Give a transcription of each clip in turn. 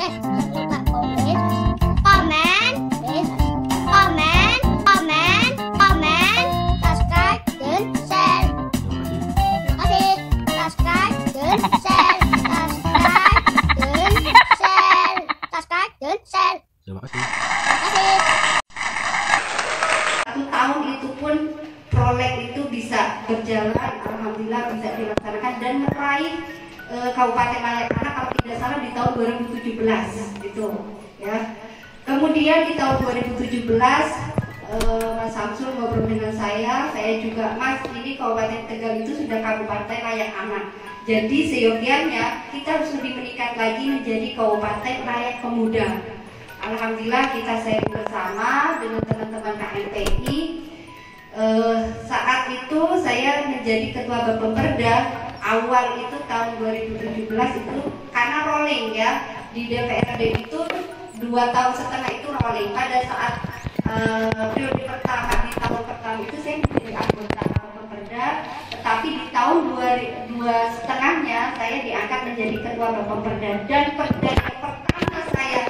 jangan lupa komen, subscribe dan share. Terima kasih. Subscribe dan share. Subscribe dan share. Terima kasih. Satu tahun itu pun proyek itu bisa berjalan, alhamdulillah bisa dilaksanakan dan meraih Kabupaten Layak Anak kalau tidak salah di tahun 2017 gitu ya. Kemudian di tahun 2017 Mas Samsul ngobrol dengan saya juga, Mas, ini Kabupaten Tegal itu sudah Kabupaten Layak Anak. Jadi seyogianya kita harus lebih meningkat lagi menjadi Kabupaten Layak Pemuda. Alhamdulillah kita sharing bersama dengan teman-teman KNPI. Saat itu saya menjadi ketua Bapemperda awal itu tahun 2017 itu karena rolling ya, di DPRD itu 2,5 tahun itu rolling. Pada saat periode pertama di tahun pertama itu saya menjadi anggota Bapemperda, tetapi di tahun 2,5-nya saya diangkat menjadi ketua Bapemperda dan perda yang pertama saya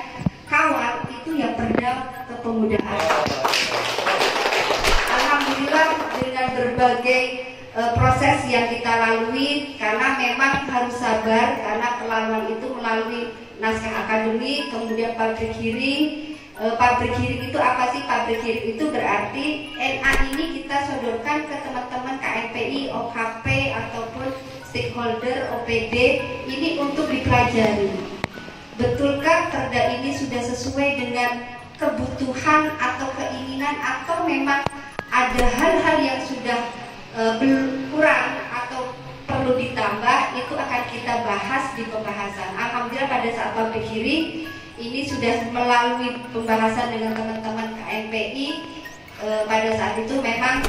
kawal itu ya perda kepemudaan. Alhamdulillah dengan berbagai proses yang kita lalui, karena memang harus sabar karena perlaluan itu melalui naskah akademik, kemudian pabrik hearing. Pabrik hearing itu apa sih? Pabrik hearing itu berarti NA ini kita sodorkan ke teman-teman KNPI, OKP ataupun stakeholder OPD ini untuk dipelajari. Betulkah perda ini sudah sesuai dengan kebutuhan atau keinginan, atau memang ada hal-hal yang sudah kurang atau perlu ditambah? Itu akan kita bahas di pembahasan. Alhamdulillah pada saat pabrik hearing ini sudah melalui pembahasan dengan teman-teman KNPI. Pada saat itu memang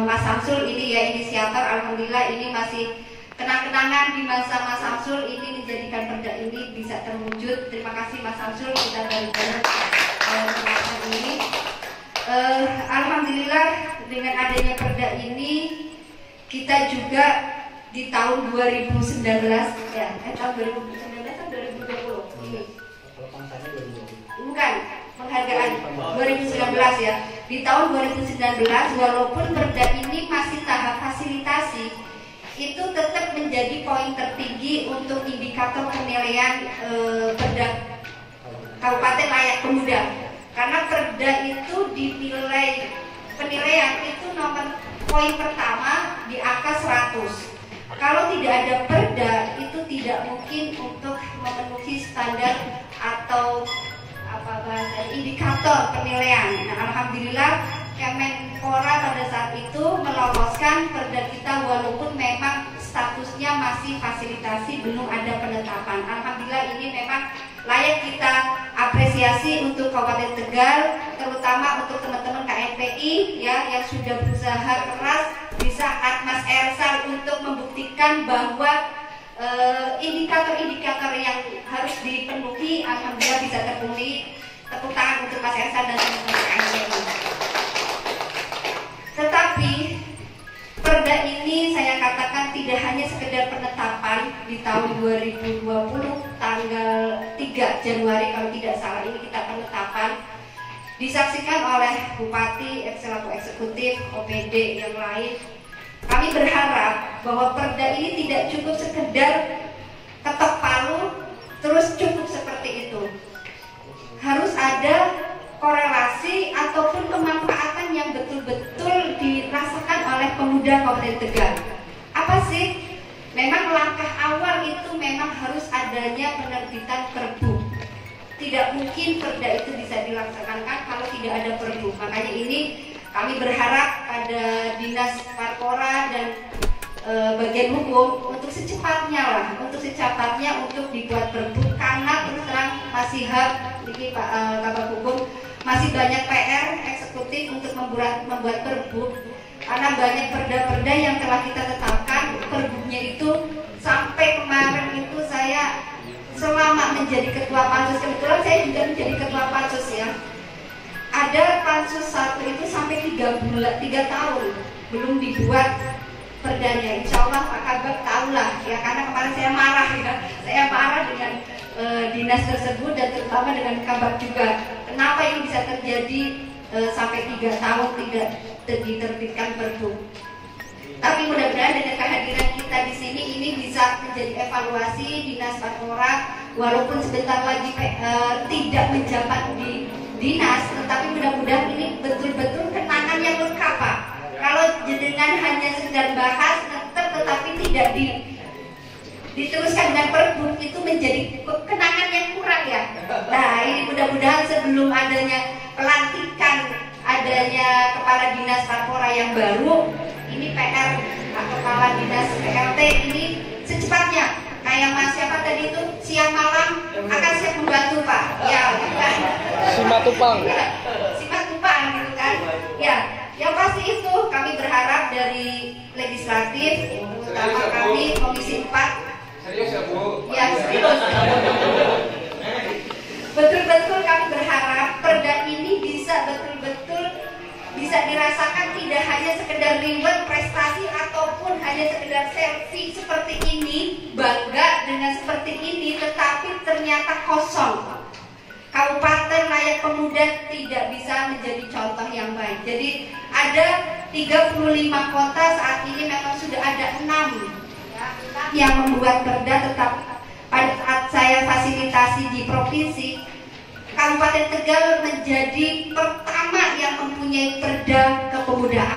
Mas Samsul ini ya inisiator. Alhamdulillah ini masih kenang-kenangan di masa Mas Samsul ini menjadikan perda ini bisa terwujud. Terima kasih Mas Samsul, kita berikan kesempatan ini. Alhamdulillah dengan adanya perda ini kita juga di tahun 2019 ya, tahun 2019 atau 2020 ini. Bukan, penghargaan 2019 ya. Di tahun 2019 walaupun perda ini masih tahap fasilitasi, itu tetap menjadi poin tertinggi untuk indikator penilaian perda Kabupaten Layak Pemuda. Karena perda itu dinilai, penilaian itu nomor poin pertama di angka 100. Kalau tidak ada perda itu tidak mungkin untuk memenuhi standar atau indikator penilaian. Nah, alhamdulillah Kemenpora pada saat itu meloloskan perda kita walaupun memang statusnya masih fasilitasi, belum ada penetapan. Alhamdulillah ini memang layak kita apresiasi untuk Kabupaten Tegal, terutama untuk teman-teman KNPI ya yang sudah berusaha keras di saat Mas Ersal untuk membuktikan bahwa indikator-indikator yang harus dipenuhi alhamdulillah bisa terpenuhi. Tepuk tangan untuk Mas Ersal dan teman-teman KNPI. Tetapi perda ini saya katakan tidak hanya sekedar penetapan di tahun 2020 tanggal 3 Januari kalau tidak salah ini kita penetapan, disaksikan oleh Bupati, selaku eksekutif, OPD yang lain. Kami berharap bahwa perda ini tidak cukup sekedar ketok palu terus cukup seperti itu. Harus ada korelasi ataupun pemanfaatan yang betul-betul dirasakan oleh pemuda Kabupaten Tegal. Apa sih? Memang langkah awal itu memang harus adanya penerbitan perbu. Tidak mungkin perda itu bisa dilaksanakan kalau tidak ada perbu. Makanya ini kami berharap pada Dinas Parpora dan bagian hukum untuk secepatnya untuk dibuat perbu, karena terus terang masih ini Pak Kabar Hukum masih banyak PR eksekutif untuk membuat perbu, karena banyak perda-perda yang telah kita tetapkan perbunya itu. Sampai kemarin itu saya selama menjadi ketua pansus, kebetulan saya juga menjadi ketua pansus ya, ada pansus satu itu sampai 3 tahun belum dibuat perdanya. Insya Allah Pak Kabar tahulah ya, karena kemarin saya marah ya, saya marah dengan dinas tersebut dan terutama dengan Kabak juga. Kenapa ini bisa terjadi sampai 3 tahun tidak diterbitkan perbu? Tapi mudah-mudahan dengan kehadiran kita di sini ini bisa menjadi evaluasi Dinas Parpora, walaupun sebentar lagi tidak menjabat di dinas, tetapi mudah-mudahan ini betul-betul kenangan yang lengkap, Pak. Kalau dengan hanya sekedar bahas tetapi tidak diteruskan dengan perbu, itu menjadi kenangan yang kurang ya. Nah, ini mudah-mudahan sebelum adanya pelantikan, adanya kepala dinas Parpora yang baru, ini PR kepala dinas PLT ini secepatnya kayak Mas siapa tadi itu siang malam akan siap membantu Pak. Ya, kan? Simatupang. Ya, Simatupang gitu kan. Ya, yang pasti itu kami berharap dari legislatif, terutama kami Komisi 4. Serius ya Bu? Ya, serius. Betul-betul kami berharap perda ini bisa betul-betul bisa dirasakan, tidak hanya sekedar reward prestasi ataupun hanya sekedar selfie seperti ini, bangga dengan seperti ini, tetapi ternyata kosong. Kabupaten Layak Pemuda tidak bisa menjadi contoh yang baik. Jadi ada 35 kota, saat ini memang sudah ada 6 yang membuat perda, tetap pada saat saya fasilitasi di provinsi, Kabupaten Tegal menjadi pertama yang mempunyai perda kepemudaan.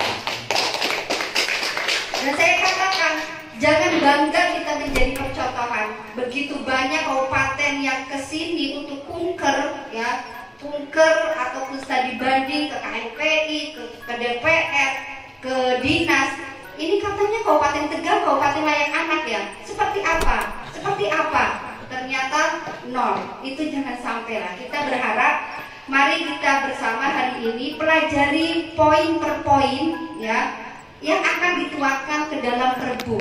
Dan saya katakan, jangan bangga kita menjadi percontohan. Begitu banyak kabupaten yang kesini untuk kunker, ya, kunker ataupun studi banding ke KNPI, ke DPR, ke dinas. Ini katanya Kabupaten Tegal, Kabupaten Layak Anak ya. Seperti apa? Seperti apa? Ternyata nol. Itu jangan sampai lah. Kita berharap mari kita bersama hari ini pelajari poin per poin ya yang akan dituangkan ke dalam perbu.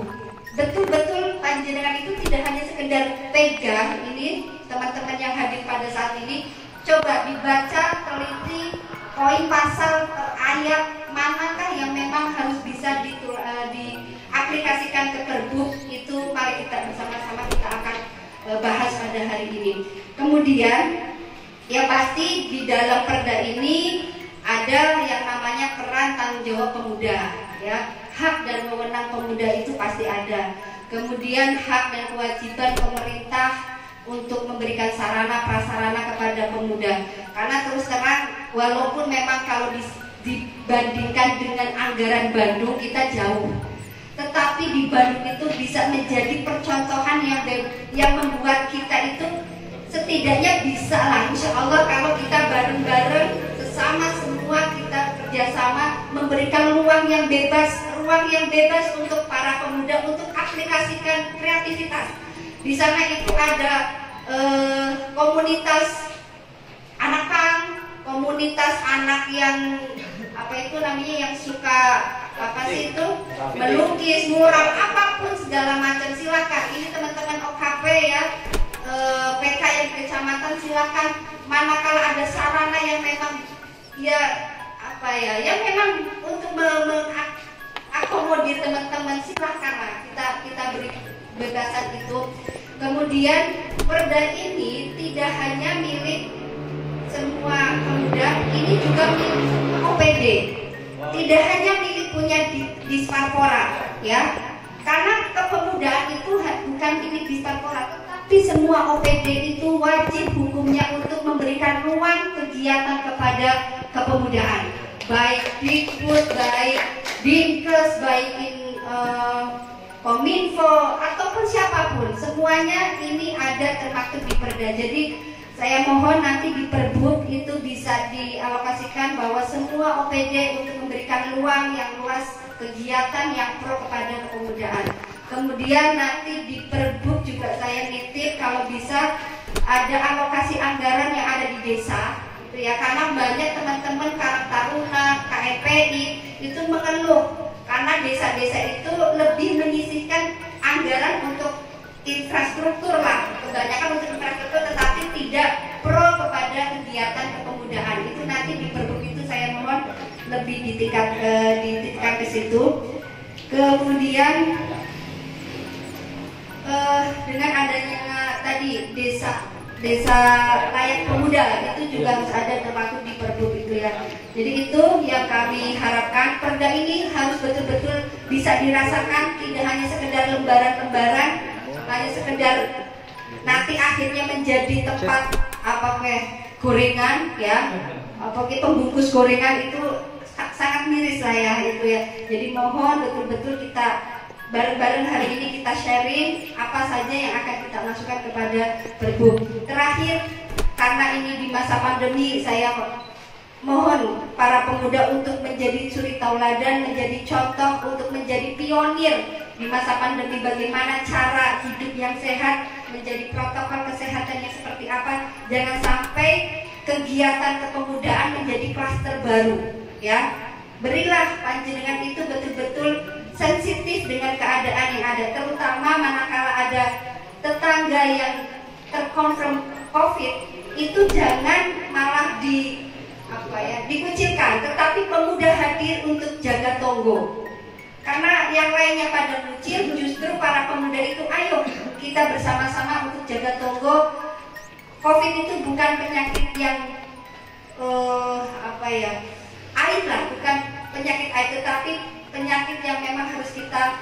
Betul-betul panjenengan itu tidak hanya sekedar pegang. Ini teman-teman yang hadir pada saat ini coba dibaca teliti poin pasal ayat manakah yang memang harus bisa diaplikasikan ke perbu. Itu mari kita bersama-sama kita akan bahas pada hari ini. Kemudian yang pasti di dalam perda ini ada yang namanya peran tanggung jawab pemuda ya. Hak dan wewenang pemuda itu pasti ada. Kemudian hak dan kewajiban pemerintah untuk memberikan sarana prasarana kepada pemuda. Karena terus terang walaupun memang kalau dibandingkan dengan anggaran Bandung kita jauh, tetapi di Bandung itu bisa menjadi percontohan yang membuat kita itu setidaknya bisa lah, insya Allah kalau kita bareng-bareng sesama semua kita kerjasama memberikan ruang yang bebas untuk para pemuda untuk aplikasikan kreativitas. Di sana itu ada komunitas anak pang, komunitas anak yang apa itu namanya yang suka apa sih itu melukis, mural, apapun segala macam silakan. Ini teman-teman OKP ya, PK yang kecamatan silakan. Manakala ada sarana yang memang ya apa ya, yang memang untuk mengakomodir teman-teman silakan lah kita beri bebasan itu. Kemudian perda ini tidak hanya milik semua pemuda, ini juga milik OPD. Tidak hanya milik punya Disparpora ya, karena kepemudaan itu bukan milik Disparpora, tetapi semua OPD itu wajib hukumnya untuk memberikan ruang kegiatan kepada kepemudaan, baik Dikbud, baik Dinkes, baik Kominfo ataupun siapapun, semuanya ini ada termaktub di perda. Jadi saya mohon nanti di Perbud itu bisa dialokasikan bahwa semua OPD untuk memberikan ruang yang luas kegiatan yang pro kepada kepemudaan. Kemudian nanti di Perbud juga saya nitip kalau bisa ada alokasi anggaran yang ada di desa, gitu ya, karena banyak teman-teman Karang Taruna, KNPI itu mengeluh karena desa-desa itu lebih menyisihkan anggaran untuk infrastruktur lah, kebanyakan untuk infrastruktur tetapi tidak pro kepada kegiatan kepemudaan. Itu nanti di Perbuk itu saya mohon lebih ditingkatkan ke situ. Kemudian dengan adanya tadi desa desa layak pemuda itu juga harus ada termasuk di Pergub itu ya. Jadi itu yang kami harapkan, perda ini harus betul-betul bisa dirasakan, tidak hanya sekedar lembaran-lembaran, hanya sekedar nanti akhirnya menjadi tempat gorengan ya, pembungkus gorengan itu sangat miris lah ya itu ya. Jadi mohon betul-betul kita bareng-bareng hari ini kita sharing apa saja yang akan kita masukkan kepada Pergub. Terakhir, karena ini di masa pandemi, saya mohon para pemuda untuk menjadi suri tauladan, menjadi contoh, untuk menjadi pionir di masa pandemi, bagaimana cara hidup yang sehat, menjadi protokol kesehatannya seperti apa. Jangan sampai kegiatan kepemudaan menjadi klaster baru ya. Berilah panjenengan itu betul-betul sensitif dengan keadaan yang ada, terutama manakala ada tetangga yang terkonfirm COVID, itu jangan malah dikucilkan, tetapi pemuda hadir untuk jaga tonggo. Karena yang lainnya pada mucil, justru para pemuda itu ayo kita bersama-sama untuk jaga tonggo. COVID itu bukan penyakit yang aib lah, bukan penyakit aib, tetapi penyakit yang memang harus kita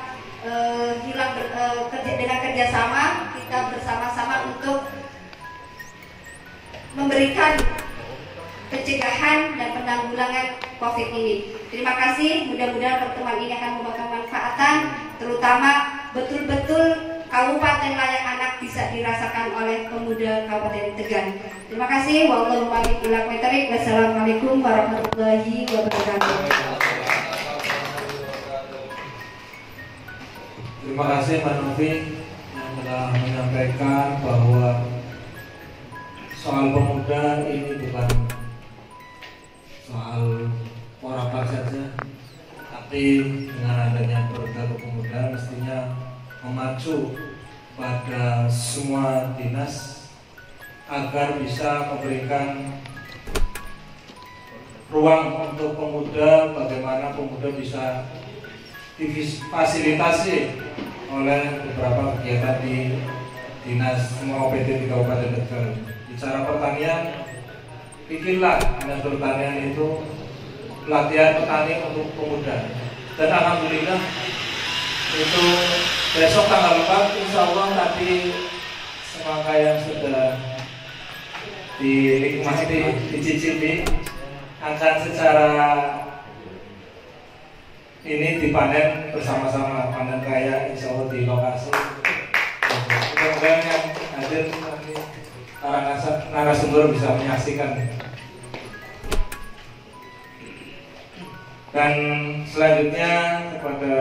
dengan kerjasama, kita bersama-sama untuk memberikan pencegahan dan penanggulangan COVID ini. Terima kasih, mudah-mudahan pertemuan ini akan membawa kemanfaatan, terutama betul-betul Kabupaten Layak Anak bisa dirasakan oleh pemuda Kabupaten Tegal. Terima kasih. Wassalamualaikum warahmatullahi wabarakatuh. Terima kasih Pak Novi yang telah menyampaikan bahwa soal pemuda ini bukan soal orang saja, tapi dengan adanya Perda Kepemudaan mestinya memacu pada semua dinas agar bisa memberikan ruang untuk pemuda, bagaimana pemuda bisa difasilitasi oleh beberapa kegiatan di dinas semua OPD di Kabupaten Tegal. Bicara pertanian, bikinlah dinas pertanian itu pelatihan petani untuk pemuda. Dan alhamdulillah itu besok tanggal 4 insya Allah tadi semangka yang sudah dinikmati, dicicipi akan secara ini dipanen bersama-sama, panen raya insya Allah di lokasi. Mudah-mudahan yang hadir nanti para narasumber bisa menyaksikan. Dan selanjutnya kepada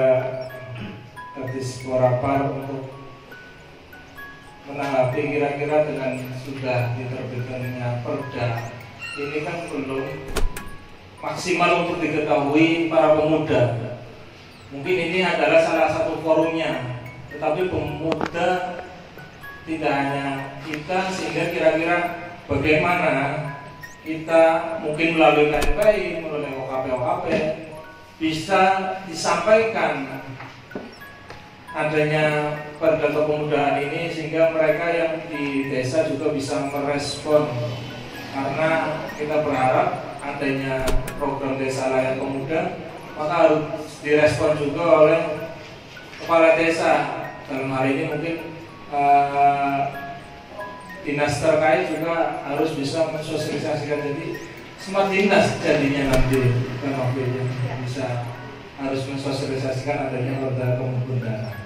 Kadis Porapar untuk menanggapi kira-kira dengan sudah diterbitkannya Perda ini kan belum maksimal untuk diketahui para pemuda. Mungkin ini adalah salah satu forumnya, tetapi pemuda tidak hanya kita, sehingga kira-kira bagaimana kita mungkin melalui KPI, melalui OKP bisa disampaikan adanya Perda Kepemudaan ini, sehingga mereka yang di desa juga bisa merespon. Karena kita berharap adanya program Desa Layak Pemuda, maka harus direspon juga oleh kepala desa. Dalam hal ini mungkin dinas terkait juga harus bisa mensosialisasikan. Jadi semua dinas jadinya nanti bisa harus mensosialisasikan adanya Perda Kepemudaan.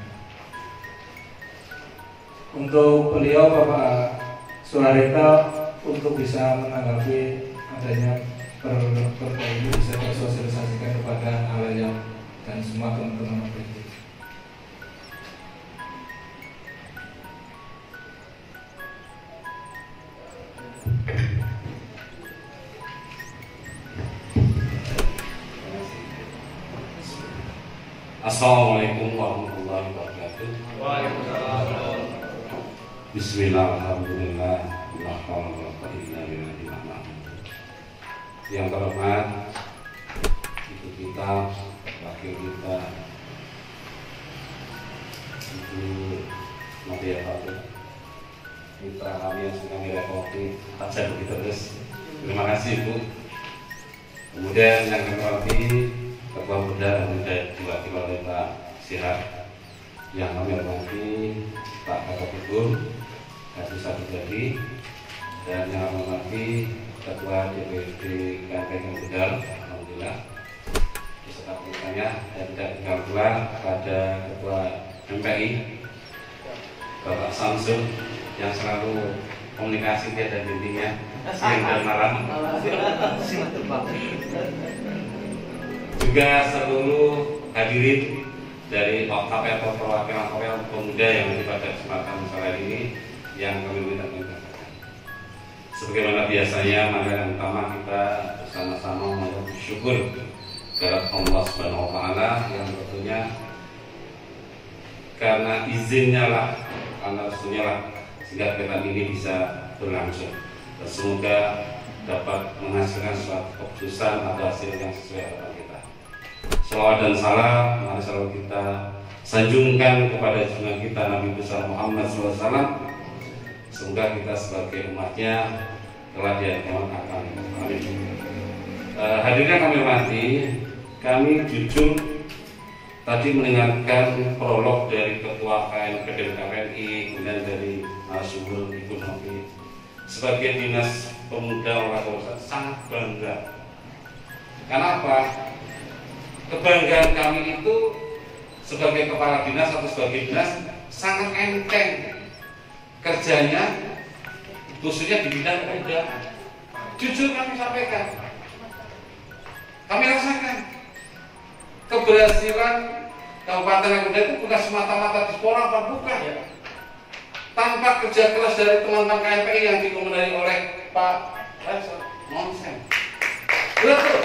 Untuk beliau Bapak Suharito untuk bisa menanggapi adanya Perda ini bisa tersosialisasikan kepada halayak dan semua teman-teman OPD. Assalamualaikum warahmatullahi wabarakatuh. Waalaikumsalam. Bismillah, alhamdulillah, la haula wa la quwwata illa billah. Yang terhormat ibu kita, wakil kita, Ibu Nadia Fatul, mitra kami yang sudah kami repoti, saja begitu terus. Terima kasih Bu. Kemudian yang kami hormati Ketua Muda dan diwakili oleh Pak Sihab, yang kami hormati Pak Kabagum, Kasih Satu Jadi, dan yang kami hormati Ketua DPD KPK Muda, alhamdulillah. Beserta pengurusnya, dan tidak tinggal pula pada Ketua MPI Bapak Samsul yang selalu komunikasi tiada hentinya siang dan malam. Juga seluruh hadirin dari OKP atau perwakilan pemuda yang ada pada kesempatan sore ini yang kami minta. Sebagaimana biasanya, maka yang utama kita bersama-sama mengucap syukur kepada Allah Subhanahu wa Ta'ala yang tentunya karena izinnya lah, karena restunya lah, sehingga kegiatan ini bisa berlangsung. Dan semoga dapat menghasilkan suatu keputusan atau hasil yang sesuai harapan kita. Salawat dan salam mari selalu kita sanjungkan kepada junjungan kita Nabi besar Muhammad SAW. Semoga kita sebagai umatnya telah diajarkan akan amin. Hadirin kami hormati, kami jujur tadi mendengarkan prolog dari Ketua KPNI, kemudian dari narasumber Ibu Novi. Sebagai Dinas Pemuda Olahraga sangat bangga. Kenapa? Kebanggaan kami itu sebagai kepala dinas atau sebagai dinas sangat enteng kerjanya, khususnya di bidang pemuda. Jujur kami sampaikan, kami rasakan keberhasilan Kabupaten Kuda itu bukan semata-mata di sekolah, apa bukan ya? Tanpa kerja keras dari teman-teman KMPI yang dikomandoi oleh Pak Monsen. Betul.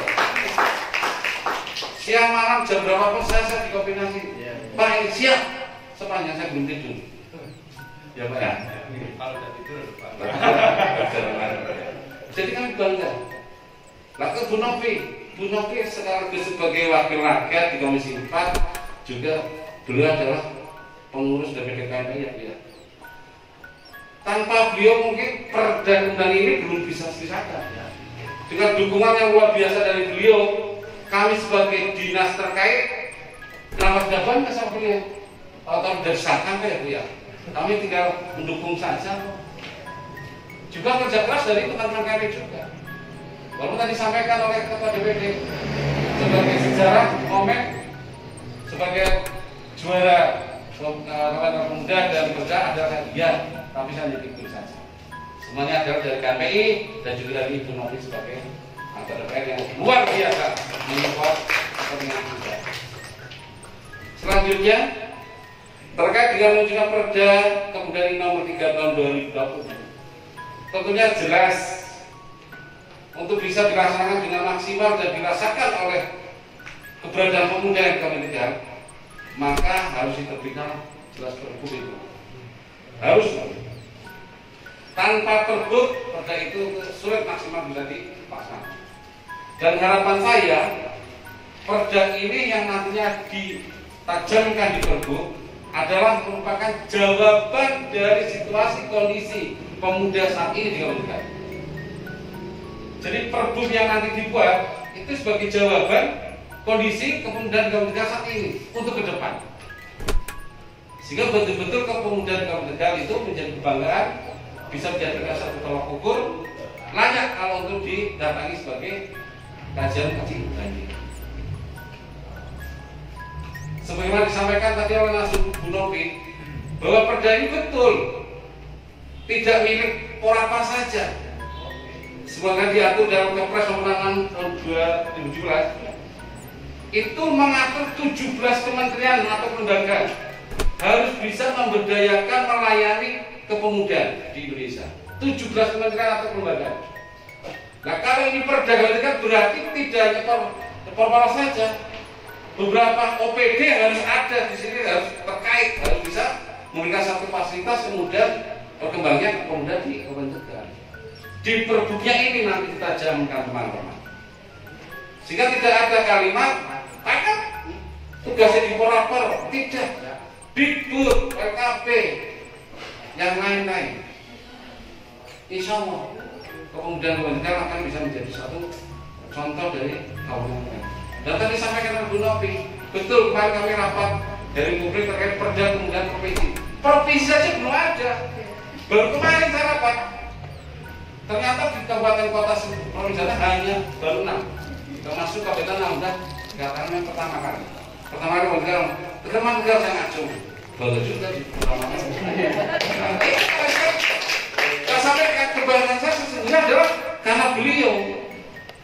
Siang malam jam berapa pun saya dikoordinasi. Pak ini siap sepanjang saya belum tidur. Ya Pak ya. Kalau udah tidur Pak. Jadi kami bangga. Lalu Bu Novi sekarang sebagai wakil rakyat di Komisi 4 juga beliau adalah pengurus DPD KMPI ya. Tanpa beliau mungkin perda undang ini belum bisa disahkan. Dengan dukungan yang luar biasa dari beliau, kami sebagai dinas terkait kenapa tidak bangga sama beliau? Atau dari disahkan ya Bu ya? Kami tinggal mendukung saja. Juga kerja keras dari teman-teman kami juga. Walaupun tadi disampaikan oleh Ketua DPD sebagai sejarah momen sebagai juara Kabupaten Pemuda dan kerja adalah dia, tapi saya jadi ikut saja. Semuanya adalah dari KPI dan juga dari Ibu Novi sebagai anggota DPR yang luar biasa menyupport kepentingan kita. Selanjutnya terkait dengan menunjukkan Perda Kepemudaan Nomor 3 Tahun 2020, tentunya jelas untuk bisa dilaksanakan dengan maksimal dan dirasakan oleh keberadaan pemuda yang kami kejar, maka harus diterbitkan jelas pergub itu. Harus. Tanpa pergub, perda itu sulit maksimal bisa dilaksanakan. Dan harapan saya, perda ini yang nantinya ditajamkan di pergub adalah merupakan jawaban dari situasi kondisi pemuda saat ini di Kabupaten. Jadi pergub yang nanti dibuat itu sebagai jawaban kondisi kepemudaan Kabupaten saat ini untuk ke depan. Sehingga betul-betul kepemudaan Kabupaten itu menjadi kebanggaan, bisa menjadi satu tolak ukur layak kalau untuk didatangi sebagai kajian tadi. Sebagaimana disampaikan tadi oleh narasumber Bu Novi, bahwa perda ini betul tidak milik Porapa saja. Sebenarnya diatur dalam Kepres Nomor 6 Tahun 2017 itu mengatur 17 kementerian atau lembaga harus bisa memberdayakan melayani kepemudaan di Indonesia. 17 kementerian atau lembaga. Nah kalau ini perda kan berarti tidak hanya Porapa saja. Beberapa OPD harus ada di sini, harus terkait, harus bisa memberikan satu fasilitas kemudian perkembangan kepemudaan di Kabupaten Tegal. Di perbuknya ini nanti kita jamkan teman-teman. Sehingga tidak ada kalimat takut tugasnya di Porapor, tidak. Dikbud, LKP, yang lain-lain. insya Allah kepemudaan akan bisa menjadi satu contoh dari kaum muda. Dan tadi sampaikan Bu Novi, betul kemarin kami rapat dari publik terkait perda kemudian provinsi. Provinsi saja belum ada. Baru kemarin saya rapat. Ternyata di kabupaten kota provinsi hanya baru 6. Termasuk kabupaten Nambah, katakan pertama kali. Pertama kali teman-teman saya ngacung. Baru juga di pertama kali. Nah, sampai kebanggaan saya sesungguhnya adalah karena beliau,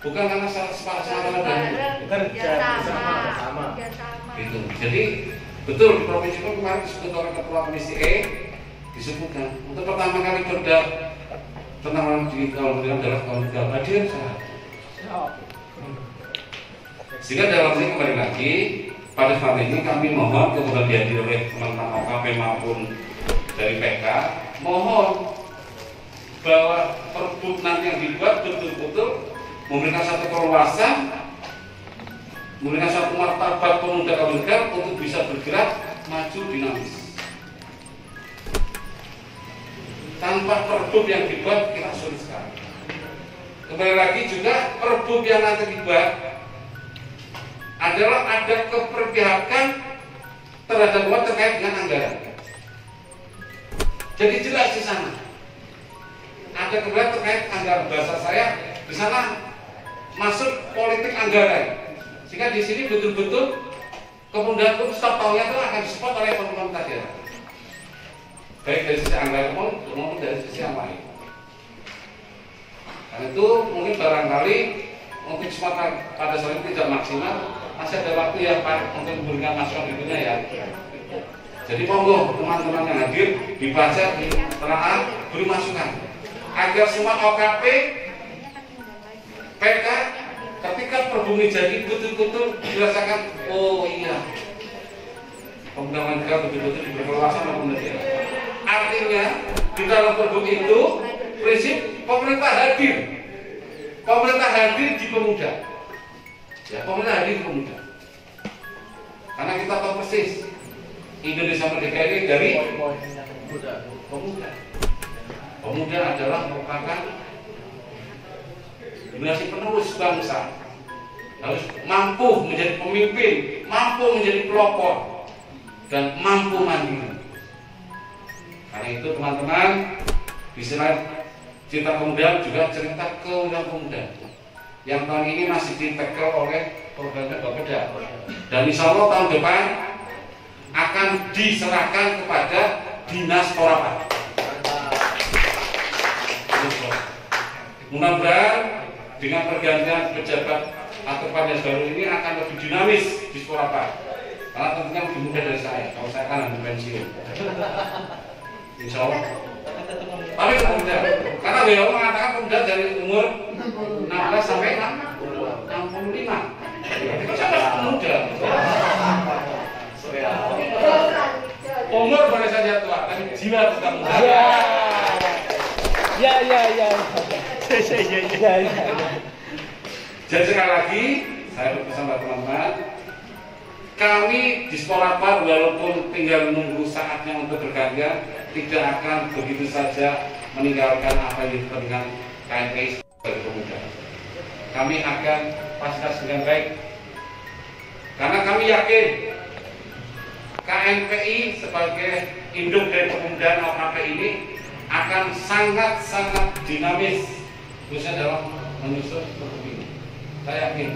bukan karena sepakat-sepakat Kerja sama. gitu. Jadi betul di provinsi itu kemarin disebut oleh Ketua Komisi E disebutkan untuk pertama kali perda tentang di kaum muda adalah kaum muda hadir saya. Sehingga dalam ini kembali lagi pada saat ini kami mohon kemudian dihadiri oleh teman-teman OKP maupun dari PK, mohon bahwa perbuk nanti yang dibuat betul-betul memberikan satu keluasan, memberikan satu martabat pemuda kaum muda untuk bisa bergerak maju dinamis. Tanpa perbuk yang dibuat kita sulit sekali. Kembali lagi juga perbuk yang nanti dibuat adalah ada keberpihakan terhadap umat terkait dengan anggaran. Jadi jelas di sana ada keberpihakan terkait anggaran. Bahasa saya di sana masuk politik anggaran. Sehingga di sini betul-betul kemudian setiap tahunnya itu akan disupport oleh pemerintah daerah. Baik dari sisi anggaran maupun dari sisi yang lain. Karena itu mungkin barangkali untuk semua pada saat ini tidak maksimal. Masih ada waktu ya Pak untuk memberikan masukan berikutnya ya. Jadi monggo teman-teman yang hadir dibaca, ditelaah, beri masukan agar semua OKP, PK ketika perbumi jadi betul-betul dirasakan, oh iya pemuda negara betul-betul diberi keluasan maupun daerah. Artinya di dalam perbumi itu prinsip pemerintah hadir di pemuda. Ya, pemerintah hadir di pemuda. Karena kita tahu persis Indonesia merdeka ini dari pemuda. Pemuda adalah merupakan generasi penerus bangsa. Harus mampu menjadi pemimpin, mampu menjadi pelopor, dan mampu mandiri. Karena itu teman-teman, di selain cerita pemuda juga cerita kewirausahaan pemuda yang tahun ini masih ditekel oleh programnya Bapeda, dan insya Allah tahun depan akan diserahkan kepada Dinas Porapan. Mudah-mudahan dengan pergantian pejabat atau Panja baru ini akan lebih dinamis di Porapan, karena tentunya lebih mudah dari saya. Kalau saya kan ambil pensiun, insya Allah. Tapi pemuda, karena WHO mengatakan pemuda dari umur 16 sampai 65. Itu sangat muda. Umur boleh saja tua, tapi jiwa tetap muda. Ya. Jadi sekali lagi, saya berpesan pada teman-teman, kami di Sekolahpar walaupun tinggal menunggu saatnya untuk berkarya, tidak akan begitu saja meninggalkan apa yang diperlukan KNPI sebagai pemuda. Kami akan pasrah dengan baik, karena kami yakin KNPI sebagai induk dari kepemudaan OKP ini akan sangat-sangat dinamis, khususnya dalam menyusun perbuk ini. Saya yakin,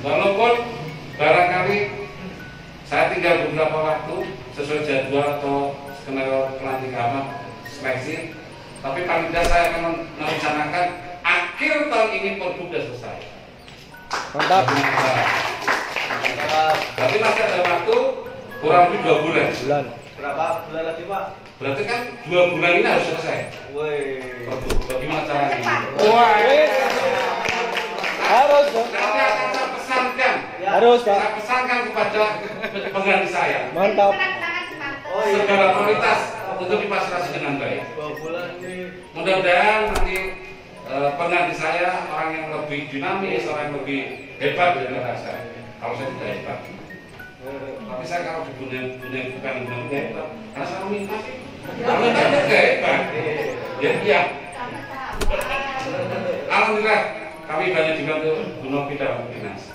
walaupun barangkali saya tinggal beberapa waktu sesuai jadwal atau skenario pelantikan seleksi, tapi paling tidak saya akan merencanakan akhir tahun ini perbuk sudah selesai. Mantap. Berarti masih ada waktu kurang lebih 2 bulan. Berapa bulan lagi Pak? Berarti kan 2 bulan ini harus selesai. Woi. Perbuk. Bagaimana caranya? Wah. Harus. Nanti akan saya pesankan. Harus Pak. Saya pesankan kepada pengganti saya. Mantap. Oh, Segala prioritas untuk dipasrahkan dengan baik. 2 bulan ini. Mudah-mudahan nanti pengganti saya orang yang lebih dinamis, orang yang lebih hebat daripada saya. Kalau saya tidak hebat, tapi saya kalau di dunia bukan hebat, karena saya minta sih, minta juga hebat. Ya, iya. Alhamdulillah kami banyak dibantu Bu Novi dalam dinas.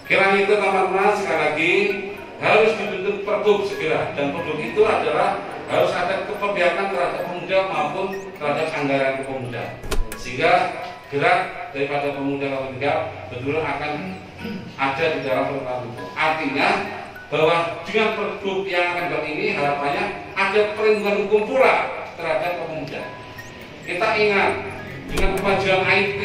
Kiranya itu teman-teman sekali lagi harus dibentuk pergub segera, dan pergub itu adalah harus ada keperpihakan terhadap pemuda maupun terhadap anggaran pemuda, sehingga gerak daripada pemuda Kabupaten betul akan ada di dalam program itu. Artinya bahwa dengan pergub yang akan datang ini harapannya ada perlindungan hukum pula terhadap pemuda. Kita ingat dengan kemajuan IT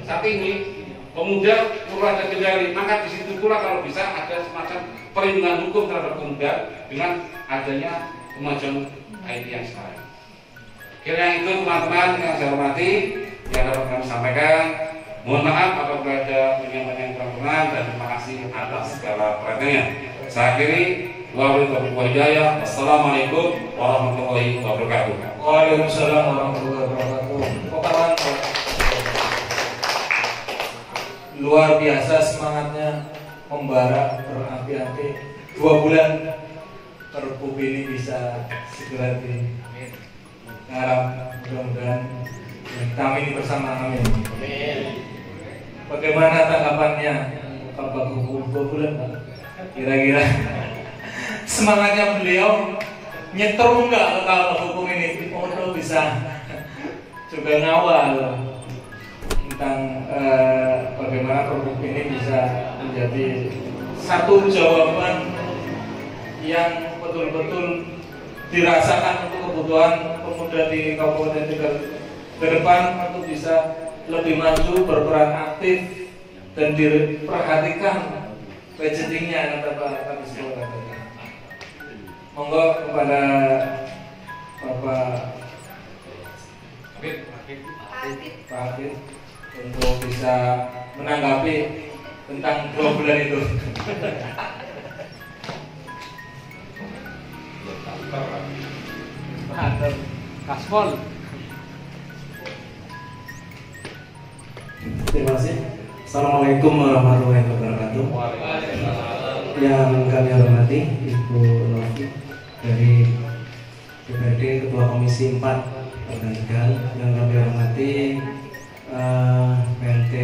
saat ini pemuda perlu ada kendali, maka di situ pula kalau bisa ada semacam perlindungan hukum terhadap pemuda dengan adanya kemajuan IT yang sekarang. Kira itu teman-teman yang saya hormati yang dapat kami sampaikan. Mohon maaf apabila ada penyampaian yang kurang berkenan, dan terima kasih atas segala perhatiannya. Saya akhiri, wabillahi hidayah. Wassalamualaikum warahmatullahi wabarakatuh. Waalaikumsalam warahmatullahi wabarakatuh. Luar biasa semangatnya, membara, berapi-api. 2 bulan pergub ini bisa segera digarap, mudah-mudahan kami ini bersama, amin. Bagaimana tanggapannya Bapak Gubernur 2 bulan, Pak? Kira-kira semangatnya beliau nyetrum nggak kalau hukum ini untuk bisa juga ngawal tentang bagaimana produk ini bisa menjadi satu jawaban yang betul-betul dirasakan untuk kebutuhan pemuda di Kabupaten Tegal ke depan, untuk bisa lebih maju, berperan aktif, dan diperhatikan budgetingnya, kata Pak Kadis. Monggo kepada Bapak Pak Hafid untuk bisa menanggapi tentang 2 bulan itu. Kaspol. Terima kasih. Assalamualaikum warahmatullahi wabarakatuh. Yang kami hormati Ibu Novi dari DPRD Ketua Komisi 4 Kabupaten Tegal, yang kami hormati PLT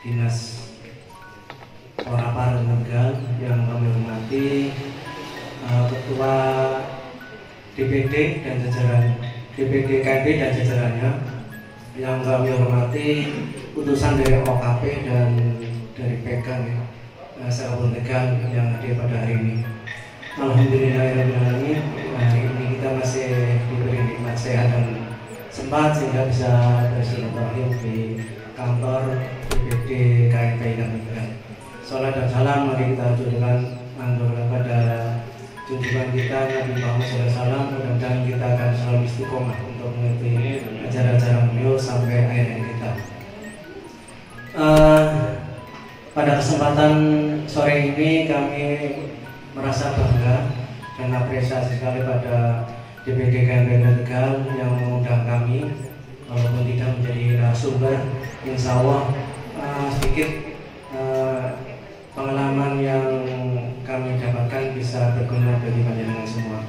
Dinas Orapar Tegal, yang kami hormati Ketua DPD dan jajaran DPD KIP dan jajarannya, yang kami hormati utusan dari OKP dan dari PK Kabupaten Tegal yang hadir pada hari ini. Alhamdulillahirrahmanirrahim, hari ini kita masih diberi nikmat sehat dan sempat sehingga bisa bersilaturahim di kantor DPD KIP Kabupaten Tegal. Salat dan salam mari kita aturkan kepada junjungan kita Nabi Muhammad SAW. Mudah-mudahan kita akan selalu istiqomah untuk mengikuti acara-acara beliau sampai akhir kita. Pada kesempatan sore ini kami merasa bangga dan apresiasi sekali pada DPD Kabupaten Tegal yang mengundang kami, walaupun tidak menjadi narasumber. Insya Allah sedikit pengalaman yang kami dapatkan bisa berguna bagi panjenengan semua.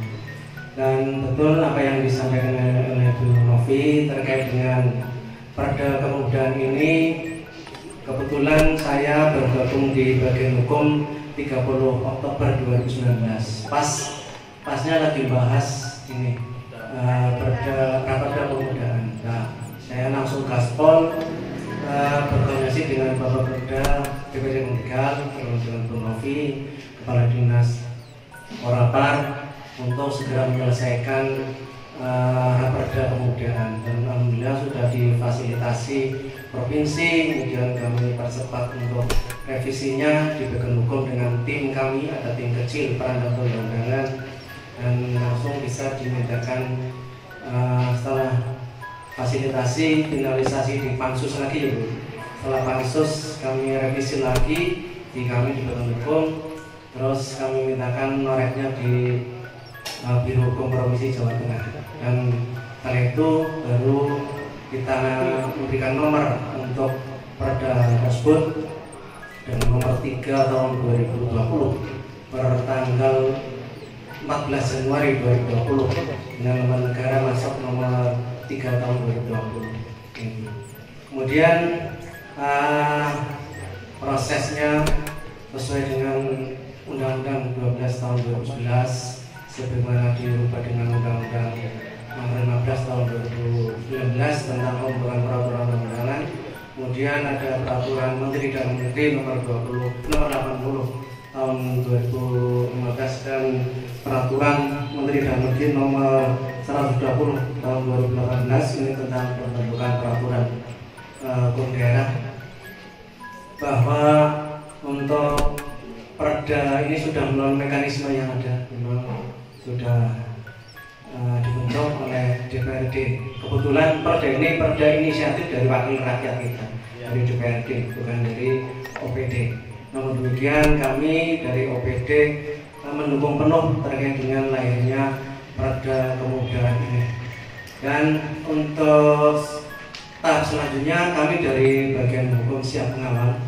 Dan betul apa yang disampaikan oleh Bu Novi terkait dengan Perda Kemudaan ini. Kebetulan saya bergabung di bagian hukum 30 Oktober 2019. Pasnya lagi bahas ini Perda Kemudaan. Nah, saya langsung gaspol berkoordinasi dengan Bapak Perda DPD Tegal, dengan Bu Novi, Kepala Dinas Orapar, untuk segera menyelesaikan Perda Kemudaan. Dan alhamdulillah sudah difasilitasi provinsi, kemudian kami percepat untuk revisinya di bagian hukum dengan tim kami, ada tim kecil peran perundang-undangan, dan langsung bisa dimintakan setelah fasilitasi finalisasi di pansus lagi ya Bu. Setelah pansus kami revisi lagi di kami di bagian hukum, terus kami mintakan noreknya di Biro Hukum Provinsi Jawa Tengah, dan setelah itu baru kita memberikan nomor untuk perda tersebut dengan nomor 3 tahun 2020 per tanggal 14 Januari 2020 dengan lembaga negara masuk nomor 3 tahun 2020. Kemudian prosesnya sesuai dengan Undang-Undang 12 tahun 2011 sebagaimana dirubah dengan Undang-Undang nomor 15 tahun 2019 tentang pembuatan peraturan perundang-undangan. Kemudian ada peraturan Menteri Dalam Negeri nomor 80 tahun 2015 dan peraturan Menteri Dalam Negeri nomor 120 tahun 2018 ini tentang pembentukan peraturan hukum daerah, bahwa untuk Perda ini sudah melalui mekanisme yang ada, memang sudah dibentuk oleh DPRD. Kebetulan Perda ini perda inisiatif dari wakil rakyat kita, dari DPRD, bukan dari OPD. Namun demikian kami dari OPD mendukung penuh terkait dengan lahirnya Perda Kemudaan ini. Dan untuk tahap selanjutnya kami dari bagian hukum siap mengawal,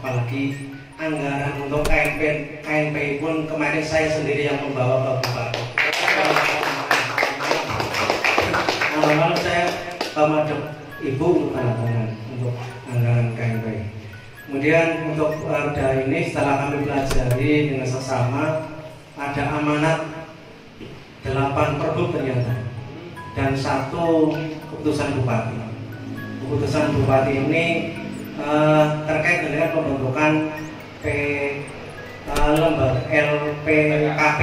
apalagi anggaran untuk KNPI pun kemarin saya sendiri yang membawa ke Bupati. Lalu saya madep Ibu untuk tanda tangan untuk anggaran KNPI. Kemudian untuk Perda ini setelah kami pelajari dengan sesama, ada amanat 8 perbuk ternyata dan 1 keputusan Bupati. Keputusan Bupati ini terkait dengan pembentukan lembaga LPKP,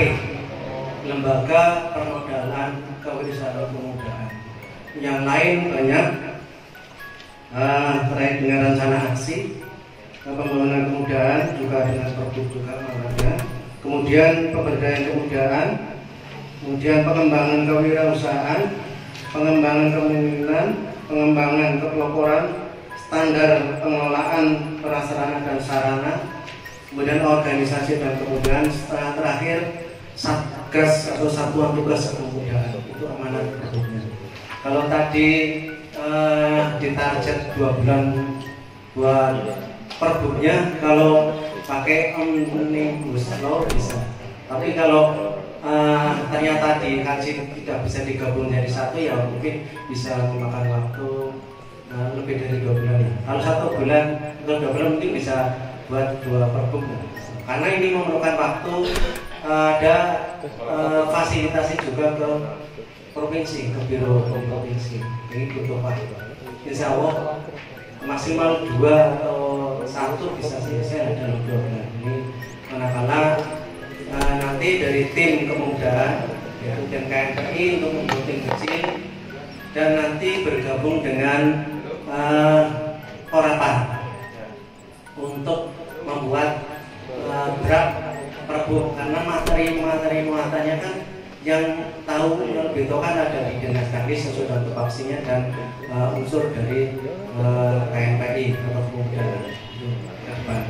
Lembaga Permodalan Kewirausahaan Kemudaan. Yang lain banyak terkait dengan rencana aksi pembangunan kemudaan, juga dengan produk juga ada. Kemudian pemberdayaan kemudaan, kemudian pengembangan kewirausahaan, pengembangan kepemimpinan, pengembangan kepeloporan, standar pengelolaan prasarana dan sarana, kemudian organisasi dan kemudaan, setelah terakhir Satgas atau Satuan Tugas Kemudaan. Itu amanat produknya. Kalau tadi ditarget 2 bulan buat perbuknya, kalau pakai omnibus law bisa. Tapi kalau ternyata dikaji tidak bisa digabung jadi satu, ya mungkin bisa memakan waktu lebih dari 2 bulan. Kalau 1 bulan atau 2 bulan mungkin bisa buat 2 perbuk. Karena ini memerlukan waktu, ada fasilitasi juga ke provinsi, ke biro provinsi. Ini butuh waktu. Insya Allah maksimal 2 atau 1 bisa selesai dalam 2 bulan ini. Manakala nanti dari tim kemudaan, ya, tim KNPI untuk membuat tim kecil dan nanti bergabung dengan Orapar untuk membuat draft perbuk, karena materi muatannya kan yang tahu lebih tahu kan ada di Dinas Kadis sesuai dengan tupoksinya dan unsur dari KNPI atau kemudaan itu ke depan.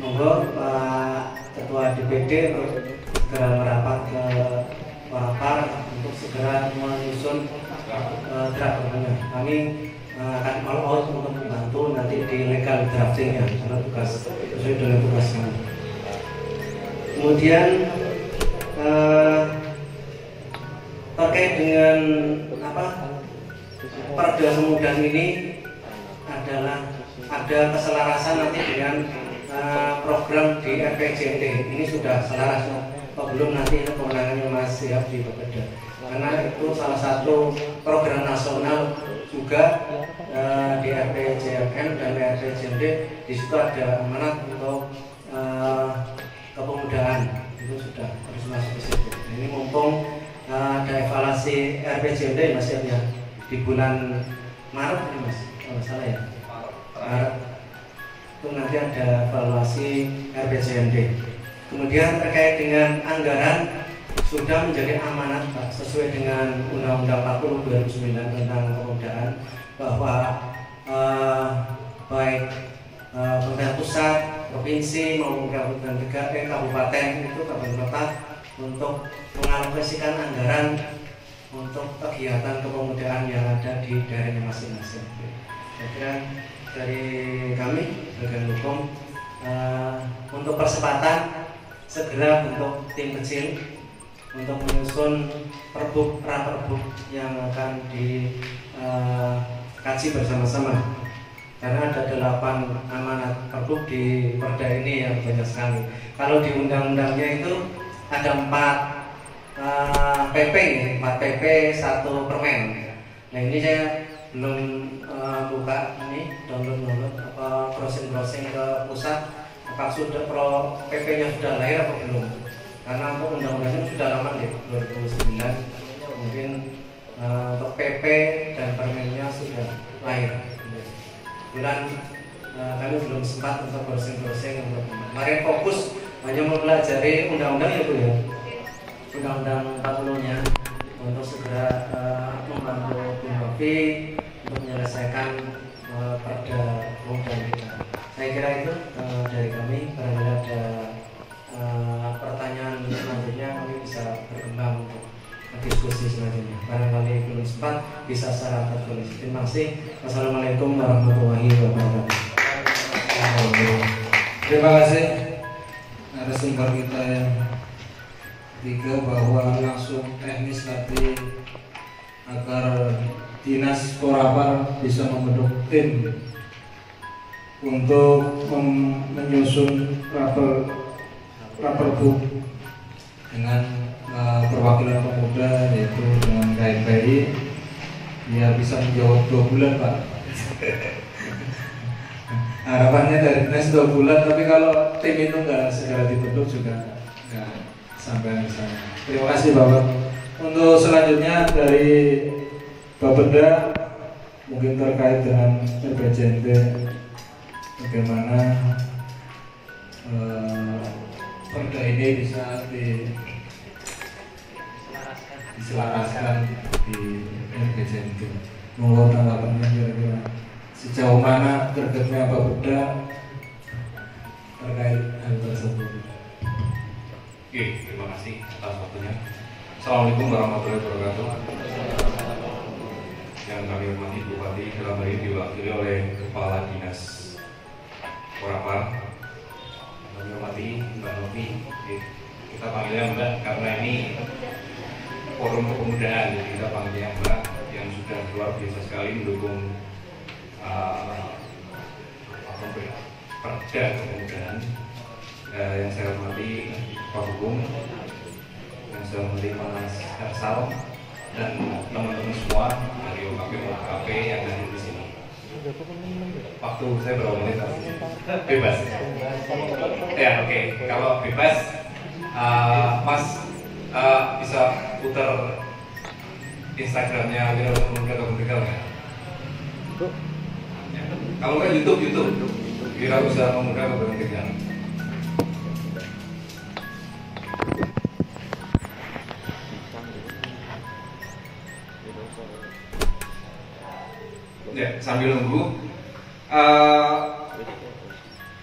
Monggo Pak Ketua DPD segera merapat ke Orapar untuk segera menyusun draft perbuknya. Kami akan all out untuk membantu nanti di legal draftingnya karena tugas sesuai dengan tugas kami. Kemudian terkait dengan Perda Kemudaan ini adalah ada keselarasan nanti dengan program di RPJMD. Ini sudah selaras atau belum, nanti kewenangannya masih harus diberbeda, karena itu salah satu program nasional juga di RPJMN dan RPJMD. Di situ ada amanat untuk kepemudaan, itu sudah harus masuk ke situ. Ini mumpung ada evaluasi RPJMD Mas ya di bulan Maret ini Mas, kalau salah ya, Maret itu nanti ada evaluasi RPJMD. Kemudian terkait dengan anggaran sudah menjadi amanat Pak, sesuai dengan Undang-Undang 40 2009 tentang kemudaan, bahwa baik pemerintah pusat, provinsi maupun kabupaten itu kabupaten kota untuk mengalokasikan anggaran untuk kegiatan kepemudaan yang ada di daerahnya masing-masing. Saya kira dari kami bagian hukum untuk percepatan segera bentuk tim kecil untuk menyusun raperbuk yang akan dikaji bersama-sama. Karena ada 8 amanat perbuk di Perda ini yang banyak sekali. Kalau di undang-undangnya itu ada 4 PP, 1 permen. Nah ini saya belum buka ini download apa browsing ke pusat. Apakah sudah PP-nya sudah lahir atau belum? Karena untuk undang-undangnya sudah lama deh, 2009. Mungkin untuk PP dan permennya sudah lahir. Kemudian kami belum sempat untuk browsing. Kemarin fokus hanya mempelajari undang-undang ya Bu ya, undang-undang 40-nya untuk segera membantu Bu Novi untuk menyelesaikan perda undang kita. Saya kira itu dari kami. Barangkali ada pertanyaan selanjutnya kami bisa berkembang untuk diskusi selanjutnya. Barangkali belum sempat bisa secara tertulis. Terima kasih. Wassalamualaikum warahmatullahi wabarakatuh. Terima kasih narasumber kita yang ketiga, bahwa langsung teknis tadi agar Dinas Porapar bisa membentuk tim untuk menyusun raperbuk dengan perwakilan pemuda, yaitu dengan KMPI. Ya bisa menjawab 2 bulan Pak. Harapannya dari Dinas 2 bulan, tapi kalau tim itu nggak segera dibentuk juga nggak sampai ke sana. Terima kasih Bapak. Untuk selanjutnya dari Bapeda, mungkin terkait dengan RPJMD, bagaimana perda ini bisa diselaraskan di RPJMD. Mohon tanggapannya kira-kira sejauh mana gregetnya Bapeda terkait hal tersebut. Oke, terima kasih atas waktunya. Assalamualaikum warahmatullahi wabarakatuh. Yang kami hormati Bupati dalam hari ini diwakili oleh Kepala Dinas Porapar. Kami hormati Mbak Novi. Kita panggilnya Mbak karena ini forum kepemudaan, jadi kita panggilnya Mbak yang sudah luar biasa sekali mendukung perda kepemudaan. Yang saya hormati Pak Hukum, yang saya hormati Mas Hersal, dan teman-teman semua dari OKP yang ada di sini. Waktu saya berapa menit? Bebas. Ya, oke. Kalau bebas, Mas bisa putar Instagramnya Wira Pemuda Pemuda nggak? Kalau nggak YouTube Wira Usaha Pemuda Pemuda. Ya, sambil nunggu,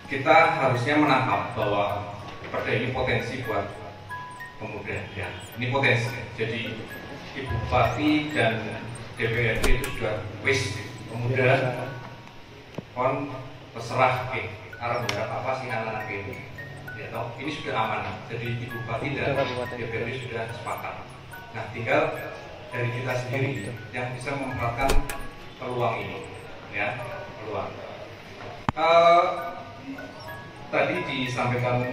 kita harusnya menangkap bahwa perda ini potensi buat pemuda. Ya, ini potensi. Jadi Ibu Bupati dan DPRD itu sudah wis pemuda, kon terserah arah berapa apa sih anak-anak ini. Ya, toh, ini sudah aman. Jadi Ibu Bupati dan DPRD sudah sepakat. Nah, tinggal dari kita sendiri yang bisa memanfaatkan peluang ini, ya, peluang. Tadi disampaikan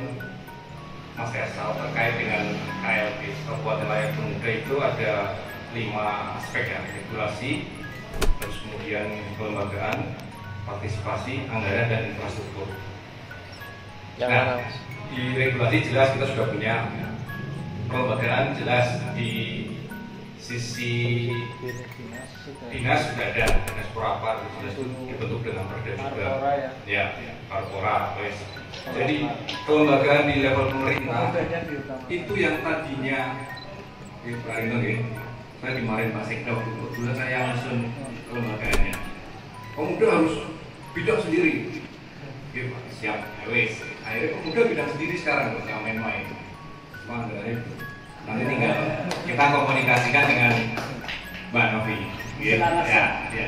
Mas Hersal terkait dengan KLP, Kabupaten Layak Pemuda, itu ada 5 aspek ya: regulasi, terus kemudian kelembagaan, partisipasi, anggaran, dan infrastruktur. Nah, di regulasi jelas kita sudah punya, kelembagaan jelas di sisi dinas sudah ada, Dinas Porapar sudah dibentuk dengan perda juga, ya, Karpora. Jadi kelembagaan di level pemerintah itu yang tadinya, saya dimarahin Pak Sekda dulu, saya langsung kelembagaannya. Pemuda harus bidang sendiri. Oke Pak, siap, wes. Akhirnya pemuda bidang sendiri sekarang, nggak main-main. Cuma itu. Nanti tinggal kita komunikasikan dengan Mbak Novi. Ya,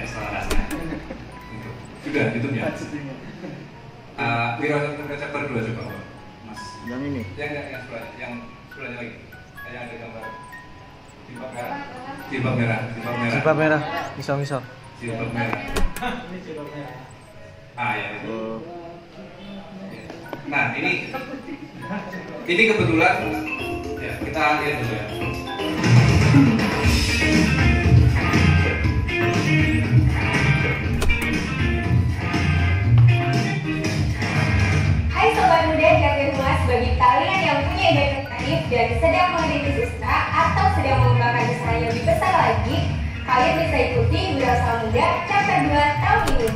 selarasnya. Sudah, YouTube-nya. Wira chapter 2 coba, Mas. Yang ini. Yang sebelahnya lagi. Saya ada gambar jilbab merah. Jilbab merah. Jilbab merah, misal. Jilbab merah. Ini jilbab merah. Ah ya itu. Nah ini kebetulan ya kita lihat dulu ya. Hai Sobat Muda Jakarta Humas, bagi kalian yang punya ide kreatif dan sedang meneliti sastra atau sedang mengembangkan usaha yang lebih besar lagi, kalian bisa ikuti Wirausaha Muda Chapter 2 tahun ini.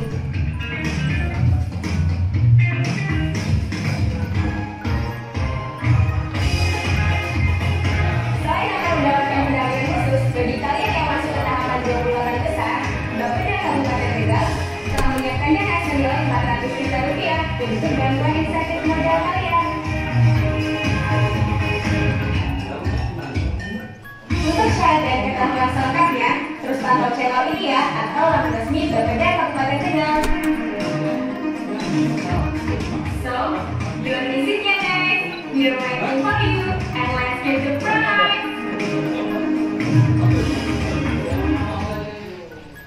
Selain akan mendapatkan pendampingan khusus bagi kalian yang masuk ke tahapan 28 besar, Bapeda Kabupaten Tegal telah menyiapkan dana senilai Rp400 juta untuk bantuan insentif modal kalian. Untuk syarat dan ketentuan selengkapnya, terus pantau channel ini ya, atau laman resmi Bapeda Kabupaten Tegal. So, you're visitnya guys, we're waiting for you, and let's get the prize.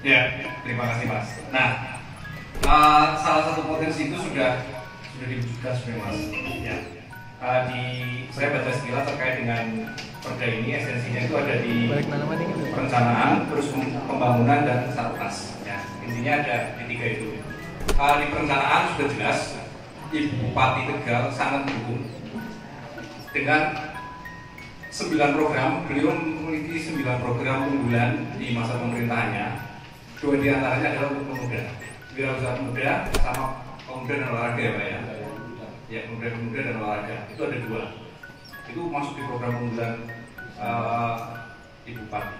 Ya, terima kasih Mas. Nah, salah satu potensi itu sudah diwujudkan sebenarnya Mas. Ya. Saya baca sekilas terkait dengan perda ini, esensinya itu ada di perencanaan, terus pembangunan dan satgas. Ya, intinya ada di 3 itu. Di perencanaan sudah jelas, Ibu Bupati Tegal sangat mendukung dengan 9 program. Beliau memiliki 9 program unggulan di masa pemerintahannya. 2 di antaranya adalah untuk pemuda, wirausaha muda sama pemuda dan olahraga ya Pak ya. Ya, pemuda dan olahraga itu ada 2. Itu masuk di program unggulan Ibu Bupati.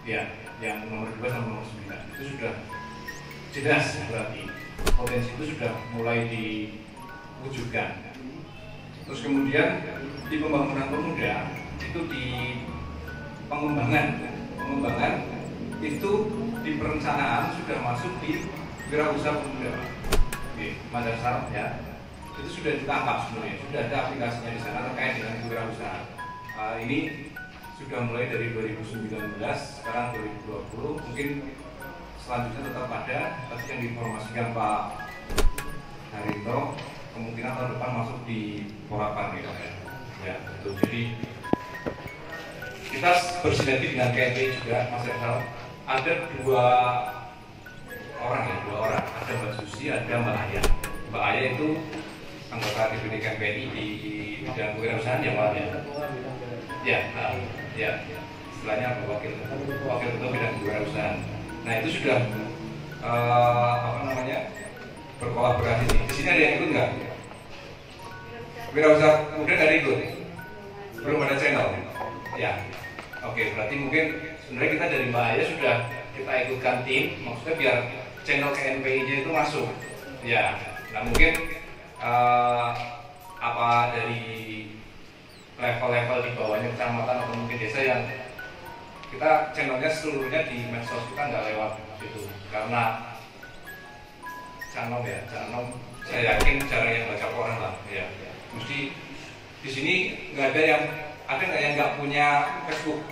Ya, yang nomor 2 sama nomor 9 itu sudah jelas berarti potensi itu sudah mulai diwujudkan. Terus kemudian di pembangunan pemuda itu di pengembangan itu di perencanaan sudah masuk di wirausaha pemuda. Oke, madrasah ya. Itu sudah ditangkap sebenarnya, sudah ada aplikasinya di sana terkait dengan wirausaha. Ini sudah mulai dari 2019, sekarang 2020, mungkin selanjutnya tetap ada. Tapi yang diinformasikan Pak Harinto kemungkinan tahun depan masuk di Porapan ya. Ya, itu. Jadi kita bersinergi dengan KNPI juga, Mas Rizal. Ada 2 orang, ada Mbak Susi, ada Mbak Aya. Mbak Aya itu anggota DPD KNPI di bidang kewirausahaan ya Pak ya. Ya, istilahnya wakil ketua bidang kewirausahaan. Nah itu sudah berkolaborasi. Di sini ada yang ikut nggak? Wirausaha muda nggak ikut? Belum ada channel? Ya. Oke, berarti mungkin sebenarnya kita dari Mbak Aya sudah kita ikutkan tim, maksudnya biar channel KNPI-nya itu masuk. Ya, nah mungkin apa dari level-level di bawahnya kecamatan atau mungkin desa yang kita channelnya seluruhnya di medsos kita nggak lewat gitu, karena channel saya yakin jarang yang baca koran lah ya. Mesti di sini nggak ada yang nggak punya Facebook?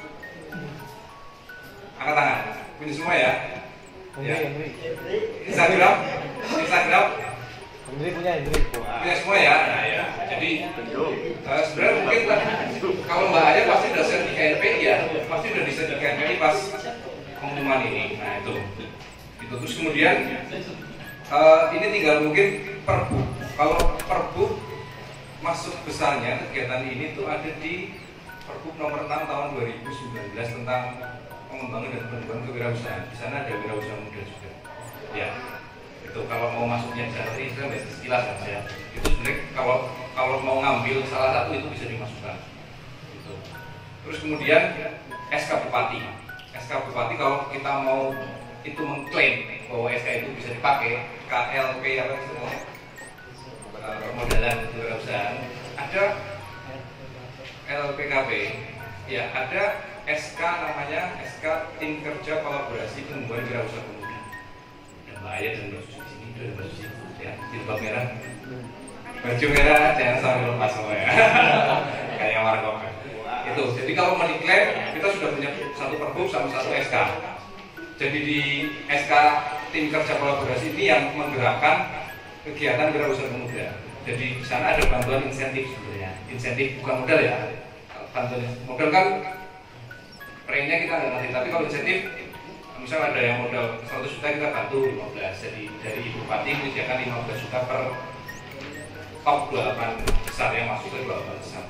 Angkat tangan. Punya semua ya? Ya. Instagram? Punya semua ya? Nah ya. Jadi sebenarnya mungkin kalau Mbak Aya pasti udah share di KNPI ya, pasti udah di-share di KNPI pas pengumuman ini. Nah itu. Terus kemudian ini tinggal mungkin Perbu. Kalau Perbu masuk besarnya kegiatan ini tuh ada di Pergub nomor 6 tahun 2019 tentang pengembangan dan pengembangan kewirausahaan. Di sana ada wirausaha muda juga. Ya, itu kalau mau masuknya jalur ini saya baca sekilas saja. Itu sebenarnya kalau mau ngambil salah satu itu bisa dimasukkan. Gitu. Terus kemudian SK Bupati. SK Bupati kalau kita mau itu mengklaim bahwa SK itu bisa dipakai, KLP apa istilahnya? Permodalan kewirausahaan, ada LPKP, ya ada SK namanya SK Tim Kerja Kolaborasi Pengembangan Wirausaha Pemuda. Dan Mbak Aya dan Mbak Susi di sini, ada Mbak Susi ya, jilbab merah, baju merah, jangan sampai lepas semua ya, kayak warkop. Itu Itu. Jadi kalau mendeklar kita sudah punya satu pergub sama satu SK. Jadi di SK tim kerja kolaborasi ini yang menggerakkan kegiatan wirausaha pemuda. Jadi di sana ada bantuan insentif sebenarnya. Insentif bukan modal ya. Bantuan modal kan prenya kita nggak ngerti, tapi kalau insentif misal ada yang modal 100 juta kita bantu 15. Jadi dari Ibu Bupati menyediakan 15 juta per top 28 besar yang masuk ke 28 besar.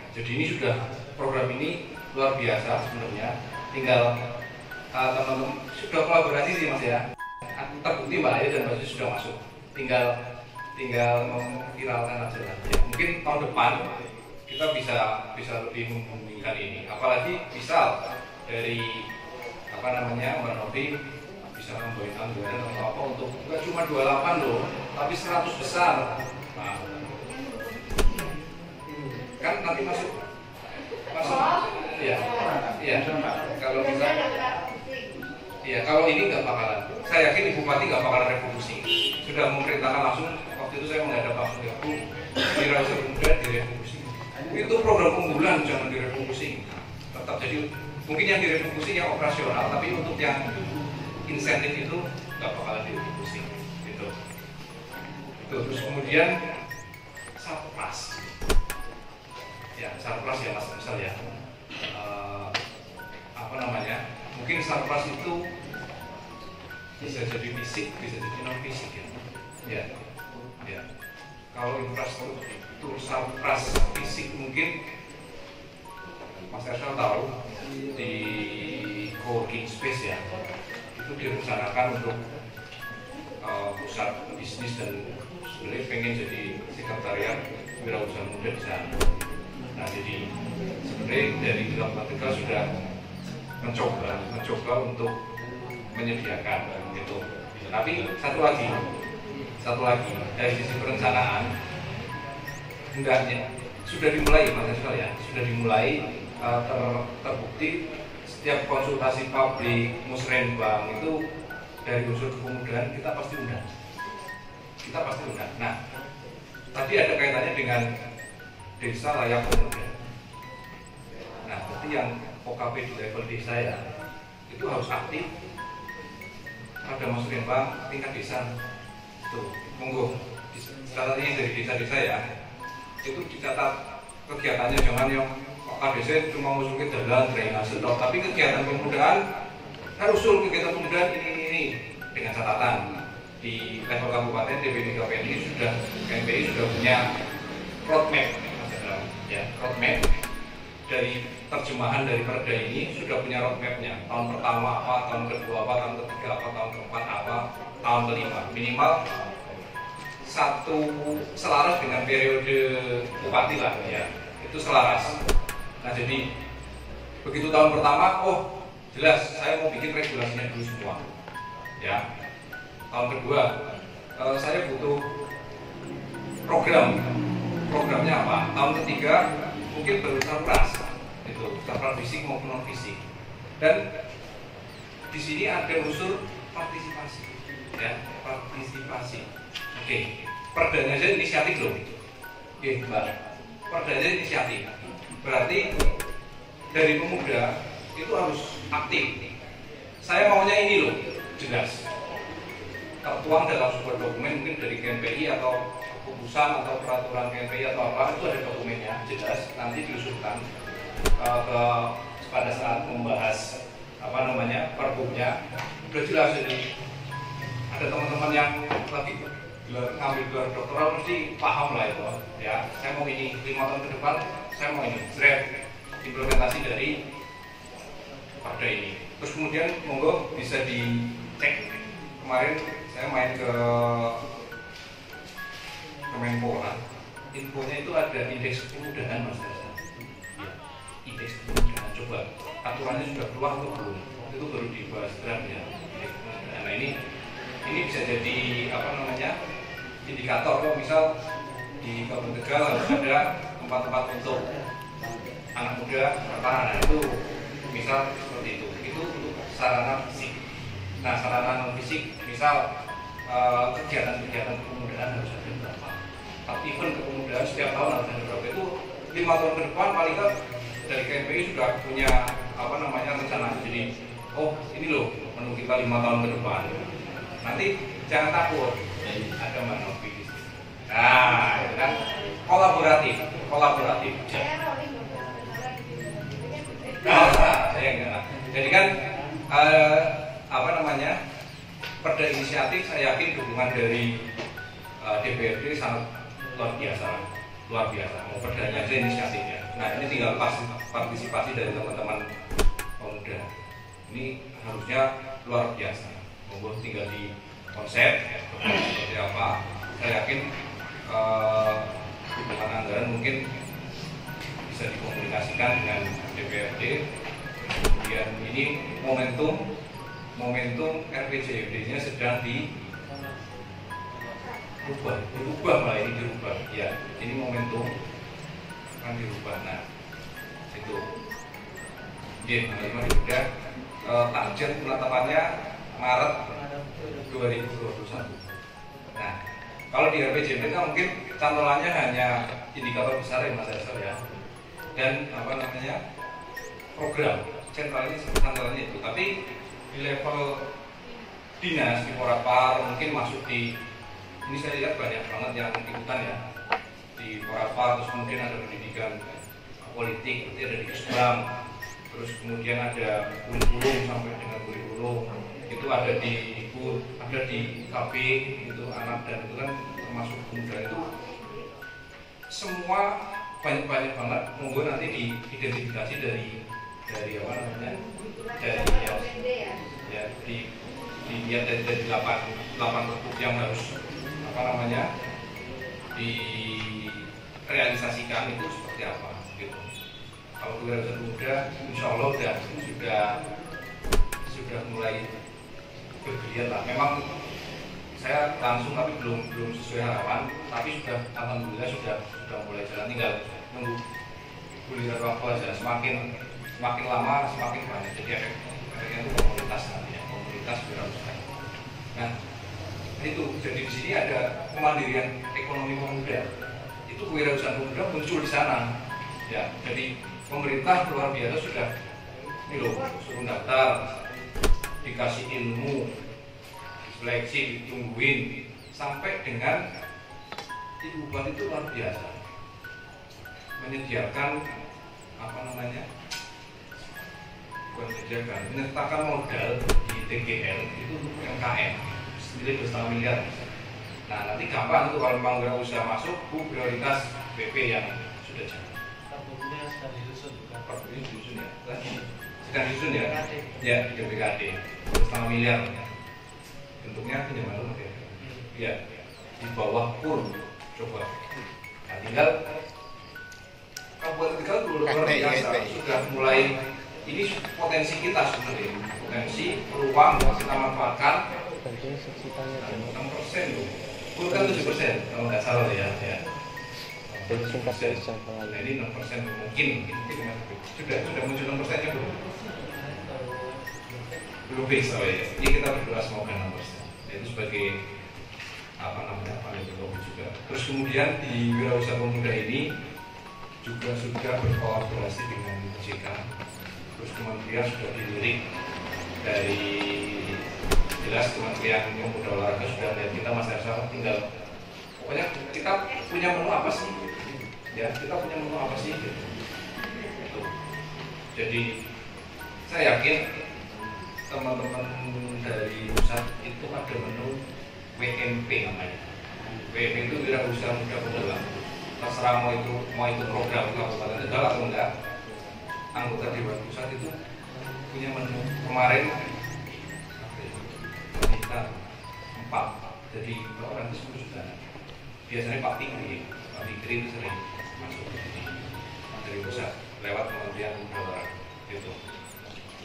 Nah, jadi ini sudah program ini luar biasa sebenarnya. Tinggal teman-teman sudah kolaborasi sih Mas ya. Terbukti Mbak Ayu dan Mbak Susi sudah masuk. Tinggal memviralkan aja lah. Ya, mungkin tahun depan kita bisa lebih memungkinkan ini. Apalagi misal dari Mbak Novi bisa membuat anggaran atau apa untuk nggak cuma 28 loh, tapi 100 besar. Nah, kan nanti masuk ya kalau bisa ya kalau ini nggak bakalan, saya yakin Ibu Bupati nggak bakalan revolusi, sudah memerintahkan langsung. Waktu itu saya menghadap langsung ke Bu wirausaha pemuda direvolusi, itu program unggulan, jangan direvolusi. Tetap jadi mungkin yang direvolusi yang operasional, tapi untuk yang insentif itu nggak bakalan direvolusi gitu. Terus kemudian sarpras ya Mas misal ya mungkin sarpras itu bisa jadi fisik, bisa jadi non fisik ya. Kalau infrastruktur sarpras fisik mungkin Mas Ersal tahu di co-working space ya, itu direncanakan untuk pusat bisnis dan sebenarnya pengen jadi sekretariat wirausaha muda di sana. Nah jadi sebenarnya dari Kabupaten Tegal sudah mencoba untuk menyediakan gitu. Tapi satu lagi dari sisi perencanaan hendaknya sudah dimulai Mas Ersal ya, sudah dimulai terbukti setiap konsultasi publik musrenbang itu dari unsur kepemudaan kita pasti undang. Nah, tadi ada kaitannya dengan desa layak pemuda. Nah, berarti yang OKP di level desa ya itu harus aktif. Ada musrenbang tingkat desa. Tuh, monggo catatnya dari desa-desa ya. Itu dicatat kegiatannya, jangan yang KDC cuma ngusulin jalan, drainase, tapi kegiatan pemudaan harus usul kegiatan pemudaan ini dengan catatan di level kabupaten DPD KPNI KNPI sudah punya roadmap, ya roadmap dari terjemahan dari perda ini sudah punya roadmapnya. Tahun pertama apa, tahun kedua apa, tahun ketiga apa, tahun keempat apa, tahun kelima minimal satu selaras dengan periode bupati lah ya, itu selaras. Nah jadi begitu tahun pertama, oh jelas saya mau bikin regulasinya dulu semua ya. Tahun kedua saya butuh programnya apa. Tahun ketiga mungkin baru sarpras itu, sarpras fisik maupun non fisik. Dan di sini ada unsur partisipasi ya, partisipasi. Oke, perdanya aja inisiatif loh. Oke Mbak, perdanya inisiatif. Berarti dari pemuda itu harus aktif. Saya maunya ini loh, jelas. Tertuang dalam sebuah dokumen mungkin dari KNPI atau keputusan atau peraturan KNPI atau apa, itu ada dokumennya, jelas. Nanti diusulkan pada saat membahas perbuknya, udah jelas. Jadi ada teman-teman yang lagi ngambil gelar doktoral mesti paham lah itu ya. Saya mau ini 5 tahun ke depan, saya mau ini draft implementasi dari perda ini. Terus kemudian monggo bisa dicek. Kemarin saya main ke Kemenpora, infonya itu ada indeks kepemudaan Mas Dasa. Ya, indeks kepemudaan. Coba aturannya sudah keluar atau belum? Itu baru dibahas draftnya. Nah ini bisa jadi indikator. Kalau misal di Kabupaten Tegal harus ada tempat-tempat untuk anak muda bertahan. Nah itu misal seperti itu untuk sarana fisik. Nah sarana non fisik misal kegiatan-kegiatan kepemudaan harus ada berapa, event kepemudaan setiap tahun harus ada berapa. Itu 5 tahun ke depan paling nggak dari KNPI sudah punya rencana. Jadi, oh ini loh menu kita 5 tahun ke depan. Nanti jangan takut, ada Mbak Novi di sini. Nah, itu kan kolaboratif. Saya enggak. Jadi kan Perda inisiatif saya yakin dukungan dari DPRD sangat luar biasa. Mau perdanya aja inisiatifnya. Nah ini tinggal partisipasi dari teman-teman pemuda. Ini harusnya luar biasa. Monggo tinggal di konsep seperti apa. Saya yakin dukungan anggaran mungkin bisa dikomunikasikan dengan DPRD. Kemudian ini momentum RPJMD-nya sedang dirubah ya, ini momentum akan dirubah. Nah itu udah target penetapannya Maret 2021. Nah kalau di RPJMD kan mungkin cantolannya hanya indikator besar ya Mas Asar ya, dan program cantolannya itu, tapi di level dinas di Porapar mungkin masuk di ini saya lihat banyak banget yang ikutan ya di Porapar, terus mungkin ada pendidikan politik, berarti ada di Islam, terus kemudian ada kurikulum sampai dengan kurikulum itu ada di IPUT, ada di KB itu anak, dan itu kan termasuk pemuda itu semua banyak banget. Monggo nanti diidentifikasi dari dilihat dari 8 pergub yang harus direalisasikan itu seperti apa gitu. Kalau kewirausahaan muda insya Allah sudah mulai bergeliat lah. Memang saya langsung tapi belum sesuai harapan, tapi sudah alhamdulillah sudah mulai jalan, tinggal nunggu guliran waktu aja. Semakin lama semakin banyak, jadi efeknya itu komunitas nantinya, komunitas wirausaha. Nah itu jadi di sini ada kemandirian ekonomi pemuda, itu kewirausahaan pemuda muncul di sana ya. Jadi pemerintah luar biasa sudah ini loh, suruh daftar, dikasih ilmu, seleksi, ditungguin sampai dengan Ibu Bupati itu luar biasa menyediakan menyertakan modal di TGL itu UMKM senilai 2,5 miliar. Nah nanti gampang tuh kalau memang wirausaha masuk, prioritas BP yang sudah jalan. Sedang disusun ya, ya di BPKD 2,5 miliar. Bentuknya pinjaman lunak ya, di bawah kur coba. Nah tinggal Kabupaten Tegal luar biasa sudah mulai. Ini potensi kita sebenarnya, potensi peluang kita manfaatkan. 6% loh, kur kan 7% kalau nggak salah ya. Nah ini 6% mungkin sudah muncul 6% nya belum bisa ya. Ini kita berdoa semoga 6%. Itu sebagai juga. Terus kemudian di wirausaha pemuda ini juga sudah berkolaborasi dengan OJK. Terus kemudian sudah dilirik dari jelas Kementerian Pemuda Olahraga sudah lihat kita, Mas Ersa, tinggal pokoknya kita punya menu apa sih ya, kita punya menu apa sih gitu. Jadi saya yakin teman-teman dari pusat itu ada menu WMP namanya. WMP itu wirausaha muda pemula. Terserah mau itu program Kabupaten Tegal atau enggak, anggota Dewan Pusat itu punya menu. Kemarin kita 4, jadi orang itu 10 juta. Biasanya Pak Fikri itu sering masuk dari pusat lewat Kementerian Pemuda Olahraga gitu.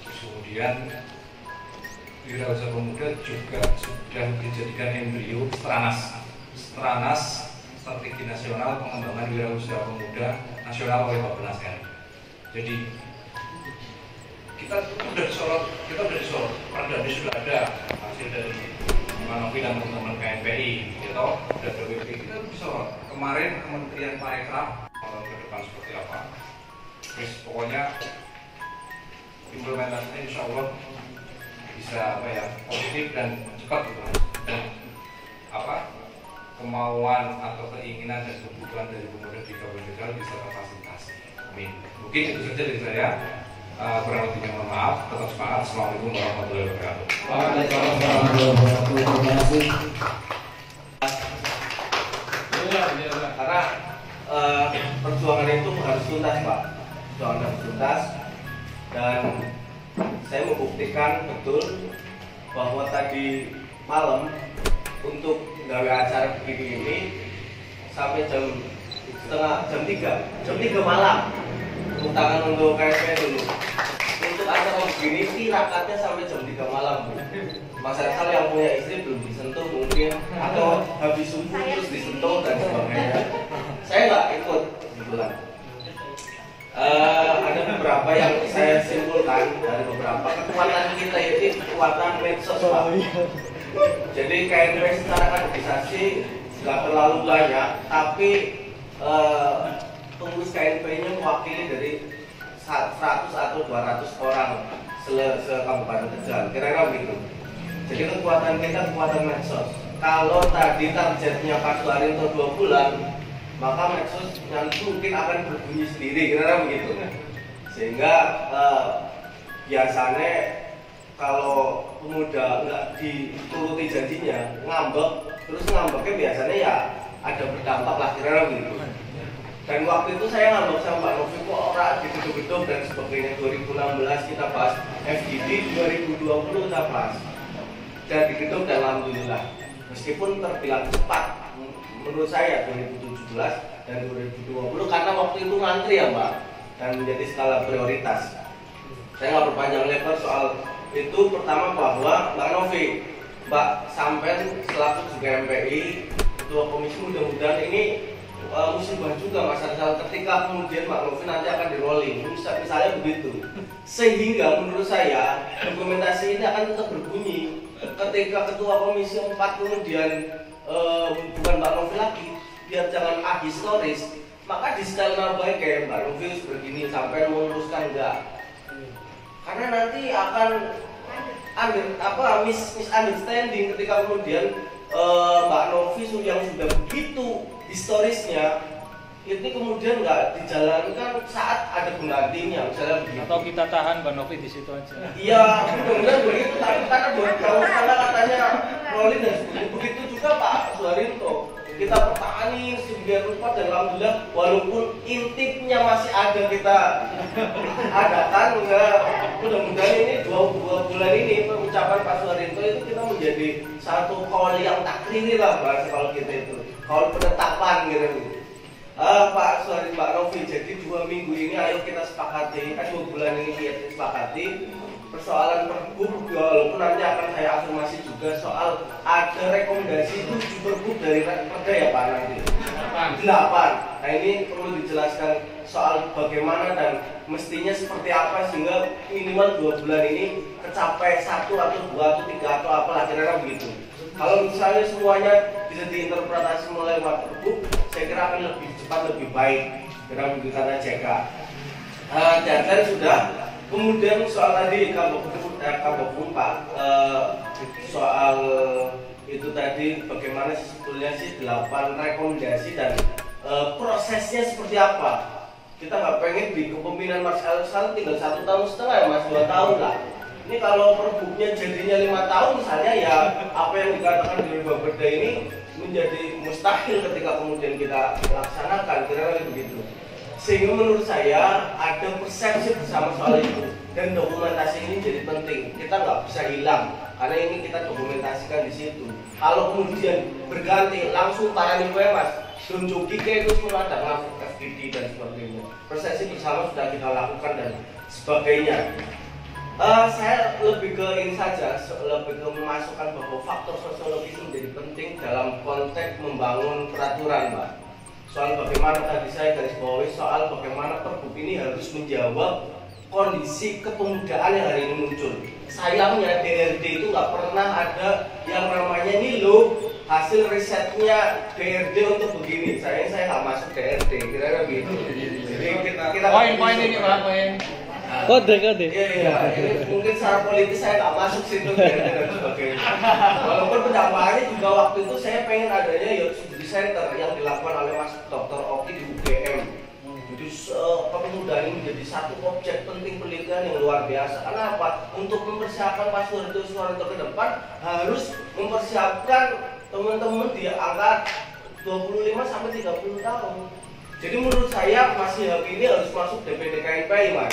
Terus kemudian wirausaha pemuda juga sudah dijadikan embrio Stranas Strategi Nasional Pengembangan Wirausaha Pemuda Nasional oleh Bappenas RI. Jadi kita sudah disorot, Perda sudah ada hasil dari Manovi dan teman-teman KNPI, gitu, sudah WP kita disorot. Kemarin Kementerian Parekraf ke depan seperti apa, Terus pokoknya implementasinya insya Allah bisa positif dan cepat gitu. Dan kemauan atau keinginan dan kebutuhan dari pemuda di Kabupaten Tegal bisa terfasilitasi. Amin. Mungkin itu saja dari saya. Kurang lebihnya mohon maaf. Tetap semangat. Assalamualaikum warahmatullahi wabarakatuh. Waalaikumsalam warahmatullahi wabarakatuh. Karena perjuangan itu harus tuntas, Pak. Perjuangan harus tuntas, dan saya membuktikan betul bahwa tadi malam untuk gawe acara begini ini sampai jam 3 malam tangan untuk KSP dulu. Untuk acara begini tirakatnya sampai jam 3 malam, Bu. Masyarakat yang punya istri belum disentuh mungkin, atau habis subuh terus disentuh dan sebagainya. Saya nggak ikut kebetulan. Ada beberapa yang saya simpulkan dari beberapa kekuatan kita itu kekuatan medsos, Pak. Jadi KNP secara kaderisasi nggak terlalu banyak, tapi pengurus KNP-nya mewakili dari 100 atau 200 orang se-Kabupaten Tegal, kira-kira begitu. Jadi kekuatan kita kekuatan medsos. Kalau tadi targetnya Pak Suharyanto 2 bulan, maka medsos nanti mungkin akan berbunyi sendiri, kira-kira begitu. Sehingga biasanya kalau pemuda nggak dituruti janjinya, ngambeknya biasanya ya ada berdampak lah, kira-kira begitu. Dan waktu itu saya ngambek sama Pak Novi kok orang digedung-gedung dan sebagainya. 2016 kita bahas FGD, 2020 kita bahas dan digedung, dan alhamdulillah meskipun terbilang cepat menurut saya 2017 dan 2020 karena waktu itu ngantri ya Mbak, dan menjadi skala prioritas. Saya nggak berpanjang lebar soal itu. Pertama bahwa Mbak Novi, Mbak sampai selaku juga MPI, Ketua Komisi, mudah-mudahan ini musibah juga masyarakat ketika kemudian Mbak Novi nanti akan di rolling, misalnya begitu. Sehingga menurut saya dokumentasi ini akan tetap berbunyi ketika Ketua Komisi 4 kemudian bukan Mbak Novi lagi, biar jangan ahistoris, maka di skala baik kayak Mbak Novi begini sampai meluruskan enggak, karena nanti akan misunderstanding ketika kemudian Mbak Novi yang sudah begitu historisnya ini kemudian nggak dijalankan saat ada penggantinya, misalnya begitu. Atau kita tahan Mbak Novi di situ aja. Iya, mudah-mudahan begitu. Tapi karena 2 tahun setelah katanya rolling dan begitu juga Pak Suharyanto. Kita pertahanin sedemikian rupa dan alhamdulillah walaupun intipnya masih ada kita adakan, mudah-mudahan ini 2 bulan ini pengucapan Pak Suharyanto itu kita menjadi satu kaul yang takriri lah bahasa kalau kita itu kaul penetapan gitu. Pak Suharyanto, Mbak Novi, jadi 2 minggu ini ayo kita sepakati, 2 bulan ini kita sepakati persoalan pergub, walaupun nanti akan saya afirmasi juga soal ada rekomendasi 7 pergub dari Perda ya Pak nanti 8. Nah ini perlu dijelaskan soal bagaimana dan mestinya seperti apa sehingga minimal 2 bulan ini tercapai 1 atau 2 atau 3 atau apalah kira-kira begitu. Kalau misalnya semuanya bisa diinterpretasi mulai pergub, saya kira akan lebih cepat, lebih baik karena begitu karena JK. Dan sudah. Kemudian soal tadi Kabopum Pak, soal itu tadi bagaimana sebetulnya sih 8 rekomendasi dan prosesnya seperti apa. Kita nggak pengen di kepemimpinan Mas Elsal tinggal 1,5 tahun ya Mas, 2 tahun lah. Ini kalau perbuknya jadinya 5 tahun misalnya ya apa yang dikatakan di Perda ini menjadi mustahil ketika kemudian kita laksanakan, kira-kira begitu. Sehingga menurut saya ada persepsi bersama soal itu dan dokumentasi ini jadi penting. Kita nggak bisa hilang karena ini kita dokumentasikan di situ. Kalau kemudian berganti langsung tarani gue Mas, tunjuki ke itu semua ada langsung FGD dan sebagainya. Persepsi bersama sudah kita lakukan dan sebagainya. Saya lebih ke ini saja, lebih ke memasukkan bahwa faktor sosiologis menjadi penting dalam konteks membangun peraturan, Mbak. Soal bagaimana tadi saya garis bawahi soal bagaimana pergub ini harus menjawab kondisi kepemudaan yang hari ini muncul. Sayangnya DRD itu nggak pernah ada yang namanya ini loh hasil risetnya DRD untuk begini. Saya nggak masuk DRD, kira-kira gitu. Jadi kita Poin-poin ini Pak, poin. Kode. Iya, ini mungkin secara politis saya nggak masuk situ dan sebagainya. Walaupun pendakwaannya juga waktu itu saya pengen adanya Youth Study Center yang dilakukan oleh Mas Dr. Oki di UGM. Jadi kepemudaan ini menjadi satu objek penting penelitian yang luar biasa. Kenapa? Untuk mempersiapkan Pak Suharto ke depan harus mempersiapkan teman-teman di angka 25 sampai 30 tahun. Jadi menurut saya masih ini harus masuk DPD KNPI, Mas.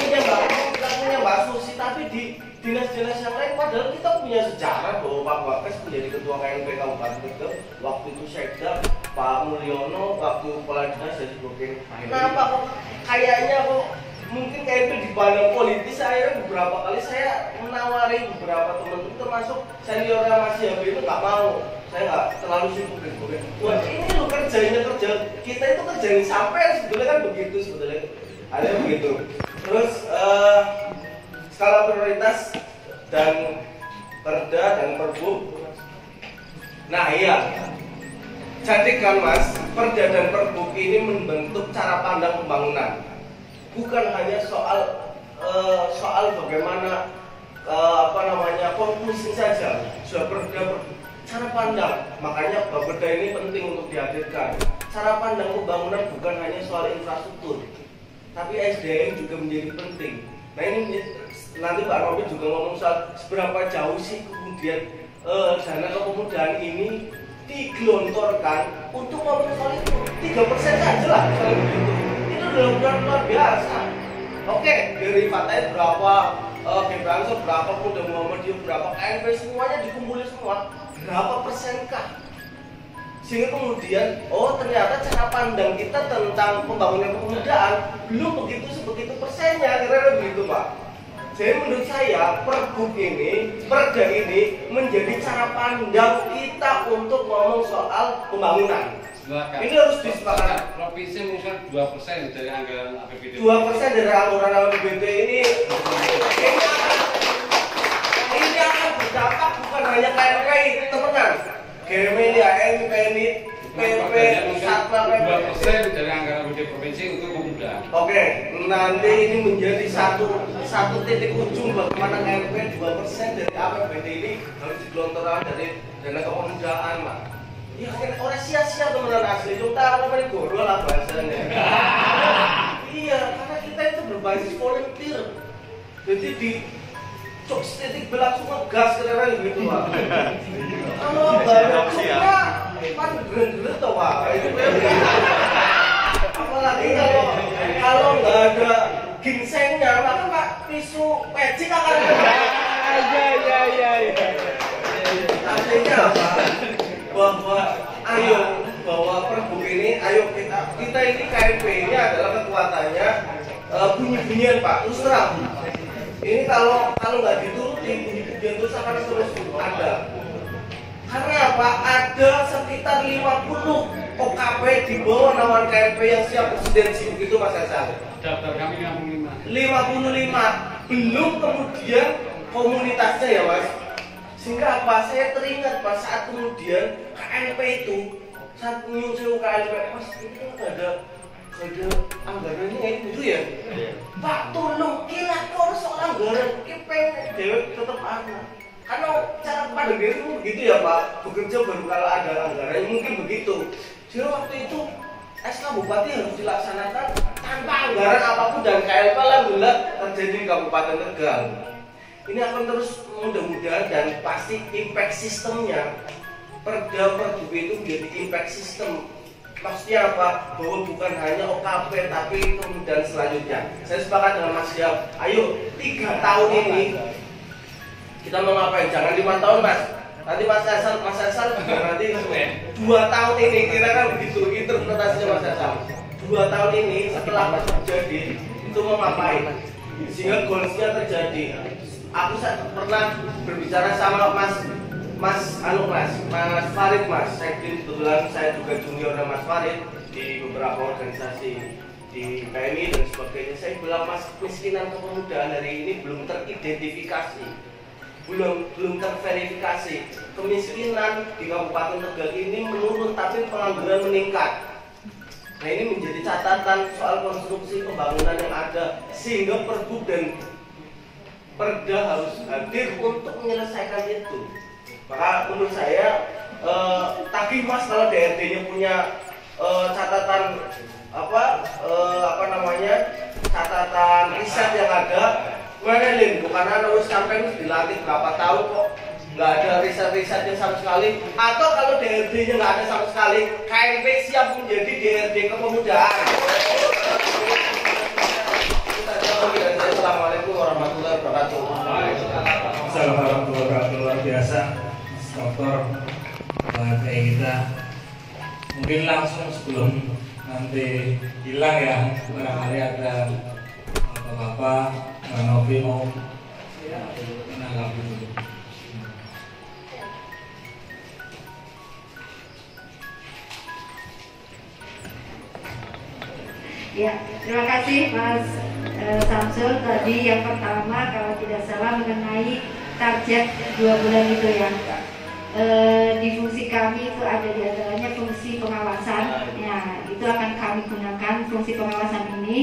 Kita punya Mbak Susi, tapi di dinas-dinas yang lain padahal kita punya sejarah bahwa Pak Bakes menjadi ketua KNPI Kabupaten Tegal, waktu itu Sekda, Pak Mulyono, waktu kepala dinas dan sebagainya. Kenapa kok kayaknya kok mungkin KNPI dipandang politis? Akhirnya beberapa kali saya menawari beberapa teman-teman termasuk seniornya Mas Yabe itu nggak mau. Saya nggak terlalu sibuk gitu. Wah ini lo kerja kita itu kerjain sampai sebetulnya kan begitu sebetulnya. Ada begitu. Terus skala prioritas dan perda dan perbu. Nah iya. Jadikan Mas, perda dan perbu ini membentuk cara pandang pembangunan. Bukan hanya soal bagaimana konklusi saja. Sudah perda cara pandang, makanya Bapeda ini penting untuk dihadirkan. Cara pandang pembangunan bukan hanya soal infrastruktur, tapi SDM juga menjadi penting. Nah ini nanti Pak Robi juga ngomong soal seberapa jauh sih kemudian dana kepemudaan ini digelontorkan untuk ngomong soal itu. 3% saja lah soal itu. Itu luar biasa. Oke, dari Fatah berapa, Gebangsa berapa, Muda Muhammadiyah berapa, KNP semuanya dikumpulin semua. Berapa persenkah? Sehingga kemudian, ternyata cara pandang kita tentang pembangunan kepemudaan belum sebegitu persennya, kira-kira begitu Pak. Jadi menurut saya perda ini menjadi cara pandang kita untuk ngomong soal pembangunan. Ini harus disepakati. Provinsi mengusulkan 2% dari anggaran APBD. 2% dari anggaran APBD ini akan berdampak bukan hanya KNPI, teman-teman. GMI, PMI, PP, Satpam, 2% dari anggaran APBD provinsi untuk pemudaan. Oke, nanti ini menjadi satu titik ujung bagaimana KNPI 2% dari APBD ini harus digelontorkan dari dana kepemudaan, Pak. Ya kan orang sia-sia teman-teman asli, kita apa ini goro lah bahasanya. Iya, karena kita itu berbasis volunteer. Jadi di cok titik berlangsung ngegas kira-kira gitu Pak. Kalau baru coknya kan geren-geren toh Pak. Apalagi kalau nggak ada ginsengnya, maka Pak tisu magic akan Iya. artinya apa? Bahwa perbu ini, ayo kita ini KNP ini adalah kekuatannya bunyi-bunyian Pak, terus terang. Ini kalau nggak dituruti bunyi-bunyian terus akan terus ada. Karena apa? Ada sekitar 50 OKP di bawah naungan KNP yang siap presidensi begitu Mas Hasan. Daftar kami 55. 55 belum kemudian komunitasnya ya Mas. Sehingga apa? Saya teringat pas saat kemudian KNP itu saat menyusul KNP, Mas ini kan nggak ada anggarannya itu ya. Pak tolong kilakor soal anggaran, pengen dewe tetap ada. Karena cara pandang itu begitu ya Pak, bekerja baru kalau ada anggaran mungkin begitu. Jadi waktu itu SK Bupati harus dilaksanakan tanpa anggaran apapun dan KLP alhamdulillah terjadi di Kabupaten Tegal. Ini akan terus mudah-mudahan dan pasti impact sistemnya perda perbu itu menjadi impact system. Maksudnya apa? Bahwa bukan hanya OKP tapi kemudian selanjutnya. Saya sepakat dengan Mas Yap. Ayo 3 tahun ini kita mau ngapain? Jangan 5 tahun Mas. Nanti Mas Hasan nanti 2 tahun ini kita kan begitu interpretasinya Mas Hasan. 2 tahun ini setelah terjadi itu mau ngapain? Sehingga goalsnya terjadi. Aku pernah berbicara sama Mas Farid Mas. Saya kebetulan saya juga junior dengan Mas Farid di beberapa organisasi di PMI dan sebagainya. Saya bilang Mas, kemiskinan kepemudaan hari ini belum teridentifikasi. belum terverifikasi. Kemiskinan di Kabupaten Tegal ini menurun tapi pengangguran meningkat. Nah, ini menjadi catatan soal konstruksi pembangunan yang ada, sehingga Pergub dan Perda harus hadir untuk menyelesaikan itu. Maka menurut saya tagih Mas kalau DRD-nya punya catatan catatan riset yang ada. Mana Lin, bukan terus sampai dilatih berapa tahun kok nggak ada riset-risetnya sama sekali, atau kalau DRD-nya nggak ada sama sekali, KMP siap menjadi DRD kepemudaan. Assalamualaikum warahmatullahi wabarakatuh. Assalamualaikum warahmatullahi wabarakatuh. Luar biasa, Dokter kayak kita. Mungkin langsung sebelum nanti hilang ya, barangkali ada bapak-bapak, Mbak Novi mau menanggapi dulu. Ya, terima kasih Mas Samsul. Tadi yang pertama kalau tidak salah mengenai target 2 bulan itu ya. Di fungsi kami itu ada di antaranya fungsi pengawasan. Ya, itu akan kami gunakan fungsi pengawasan ini.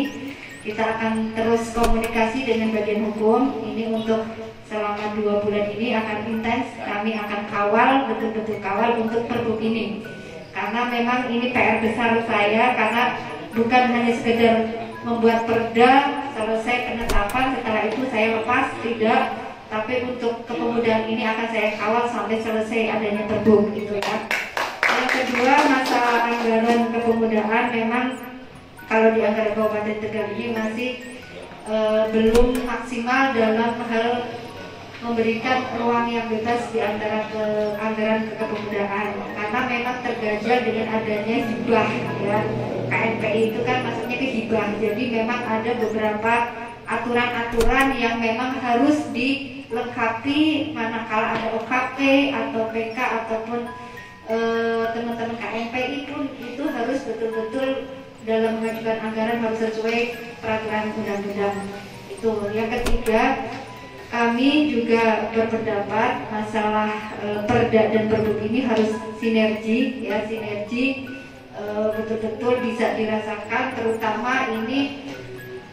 Kita akan terus komunikasi dengan bagian hukum. Ini untuk selama 2 bulan ini akan intens. Kami akan kawal, betul-betul kawal untuk Pergub ini. Karena memang ini PR besar saya, karena bukan hanya sekedar membuat perda selesai penetapan setelah itu saya lepas, tidak, tapi untuk kepemudaan ini akan saya kawal sampai selesai adanya Pergub gitu ya. Yang kedua, masalah anggaran kepemudaan memang kalau di anggaran Kabupaten Tegal ini masih belum maksimal dalam hal memberikan ruang yang bebas di antara anggaran kepemudaan, karena memang terganjal dengan adanya hibah ya. KNPI itu kan maksudnya ke hibah, jadi memang ada beberapa aturan-aturan yang memang harus dilengkapi manakala ada OKP atau PK ataupun teman-teman KNPI pun itu harus betul-betul dalam mengajukan anggaran harus sesuai peraturan undang-undang itu. Yang ketiga, kami juga berpendapat masalah Perda dan Pergub ini harus sinergi ya, betul-betul bisa dirasakan. Terutama ini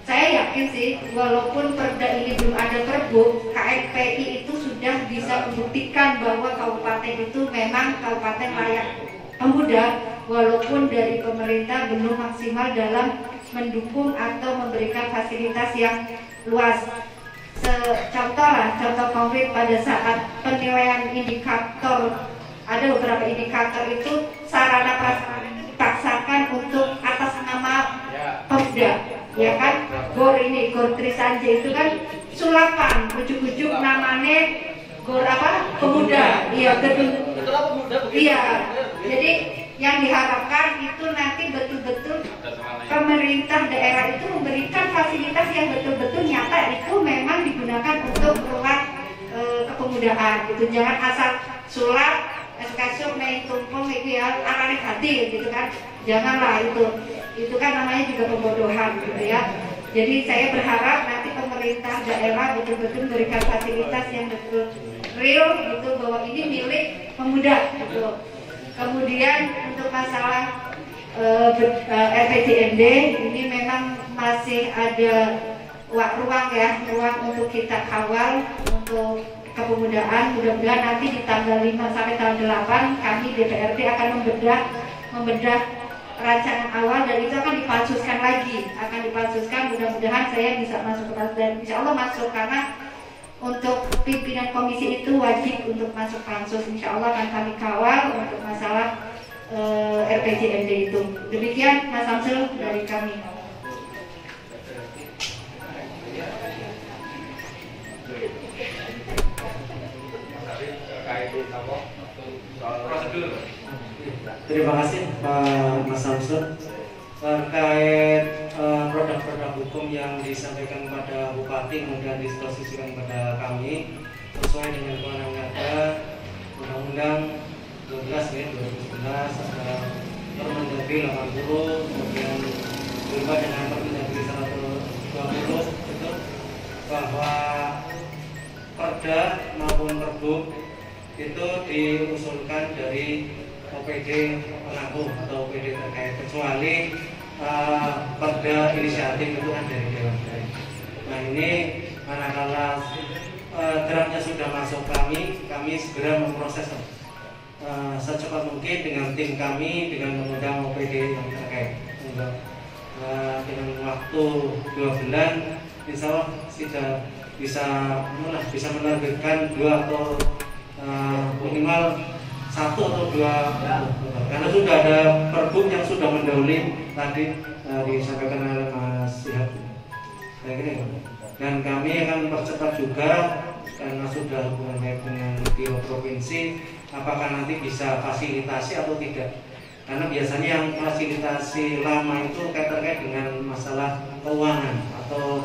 saya yakin sih, walaupun Perda ini belum ada Pergub, KNPI itu sudah bisa membuktikan bahwa kabupaten itu memang kabupaten layak pemuda, walaupun dari pemerintah belum maksimal dalam mendukung atau memberikan fasilitas yang luas. Contoh konkret pada saat penilaian indikator, ada beberapa indikator itu sarana prasarana itu dipaksakan untuk atas nama Pemda, ya kan? Gor Trisanje itu kan sulapan, ujuk-ujuk namanya Gor Pemuda, iya gedung, iya. Jadi yang diharapkan itu nanti betul-betul pemerintah daerah itu memberikan fasilitas yang betul-betul nyata itu memang digunakan untuk ruang kepemudaan gitu. Jangan asal sulap esokasuk main tumpeng itu ya arane hati gitu kan. Janganlah itu kan namanya juga pembodohan gitu ya. Jadi saya berharap nanti pemerintah daerah betul-betul memberikan fasilitas yang betul real gitu, bahwa ini milik pemuda gitu. Kemudian untuk masalah RPJMD ini memang masih ada ruang untuk kita kawal untuk kepemudaan. Mudah-mudahan nanti di tanggal 5 sampai tanggal 8 kami DPRD akan membedah rancangan awal, dan itu akan dipansuskan. Mudah-mudahan saya bisa masuk ke pansus, dan insya Allah masuk, karena untuk pimpinan komisi itu wajib untuk masuk pansus. Insya Allah akan kami kawal untuk masalah RPJMD itu. Demikian Mas Samsul dari kami. Terima kasih Pak Mas Samsul. Terkait produk-produk hukum yang disampaikan kepada Bupati kemudian disposisikan kepada kami sesuai dengan kewenangan yang ada, Undang-Undang 12 ya 2011, ada Permendagri 80, kemudian berubah dengan Permendagri 120 itu bahwa Perda maupun Pergub itu diusulkan dari OPD pelaku atau OPD terkait, kecuali perda inisiatif itu kan dari Dewan. Nah ini manakala draftnya sudah masuk kami segera memproses secepat mungkin dengan tim kami, dengan mengundang OPD yang terkait dengan waktu 2 bulan, insya Allah sudah bisa menerbitkan 2 atau minimal 1 atau 2, karena sudah ada Pergub yang sudah mendahului tadi disampaikan oleh Mas Ihab. Dan kami akan percepat juga karena sudah hubungan baik dengan Biro Provinsi, apakah nanti bisa fasilitasi atau tidak. Karena biasanya yang fasilitasi lama itu terkait dengan masalah keuangan atau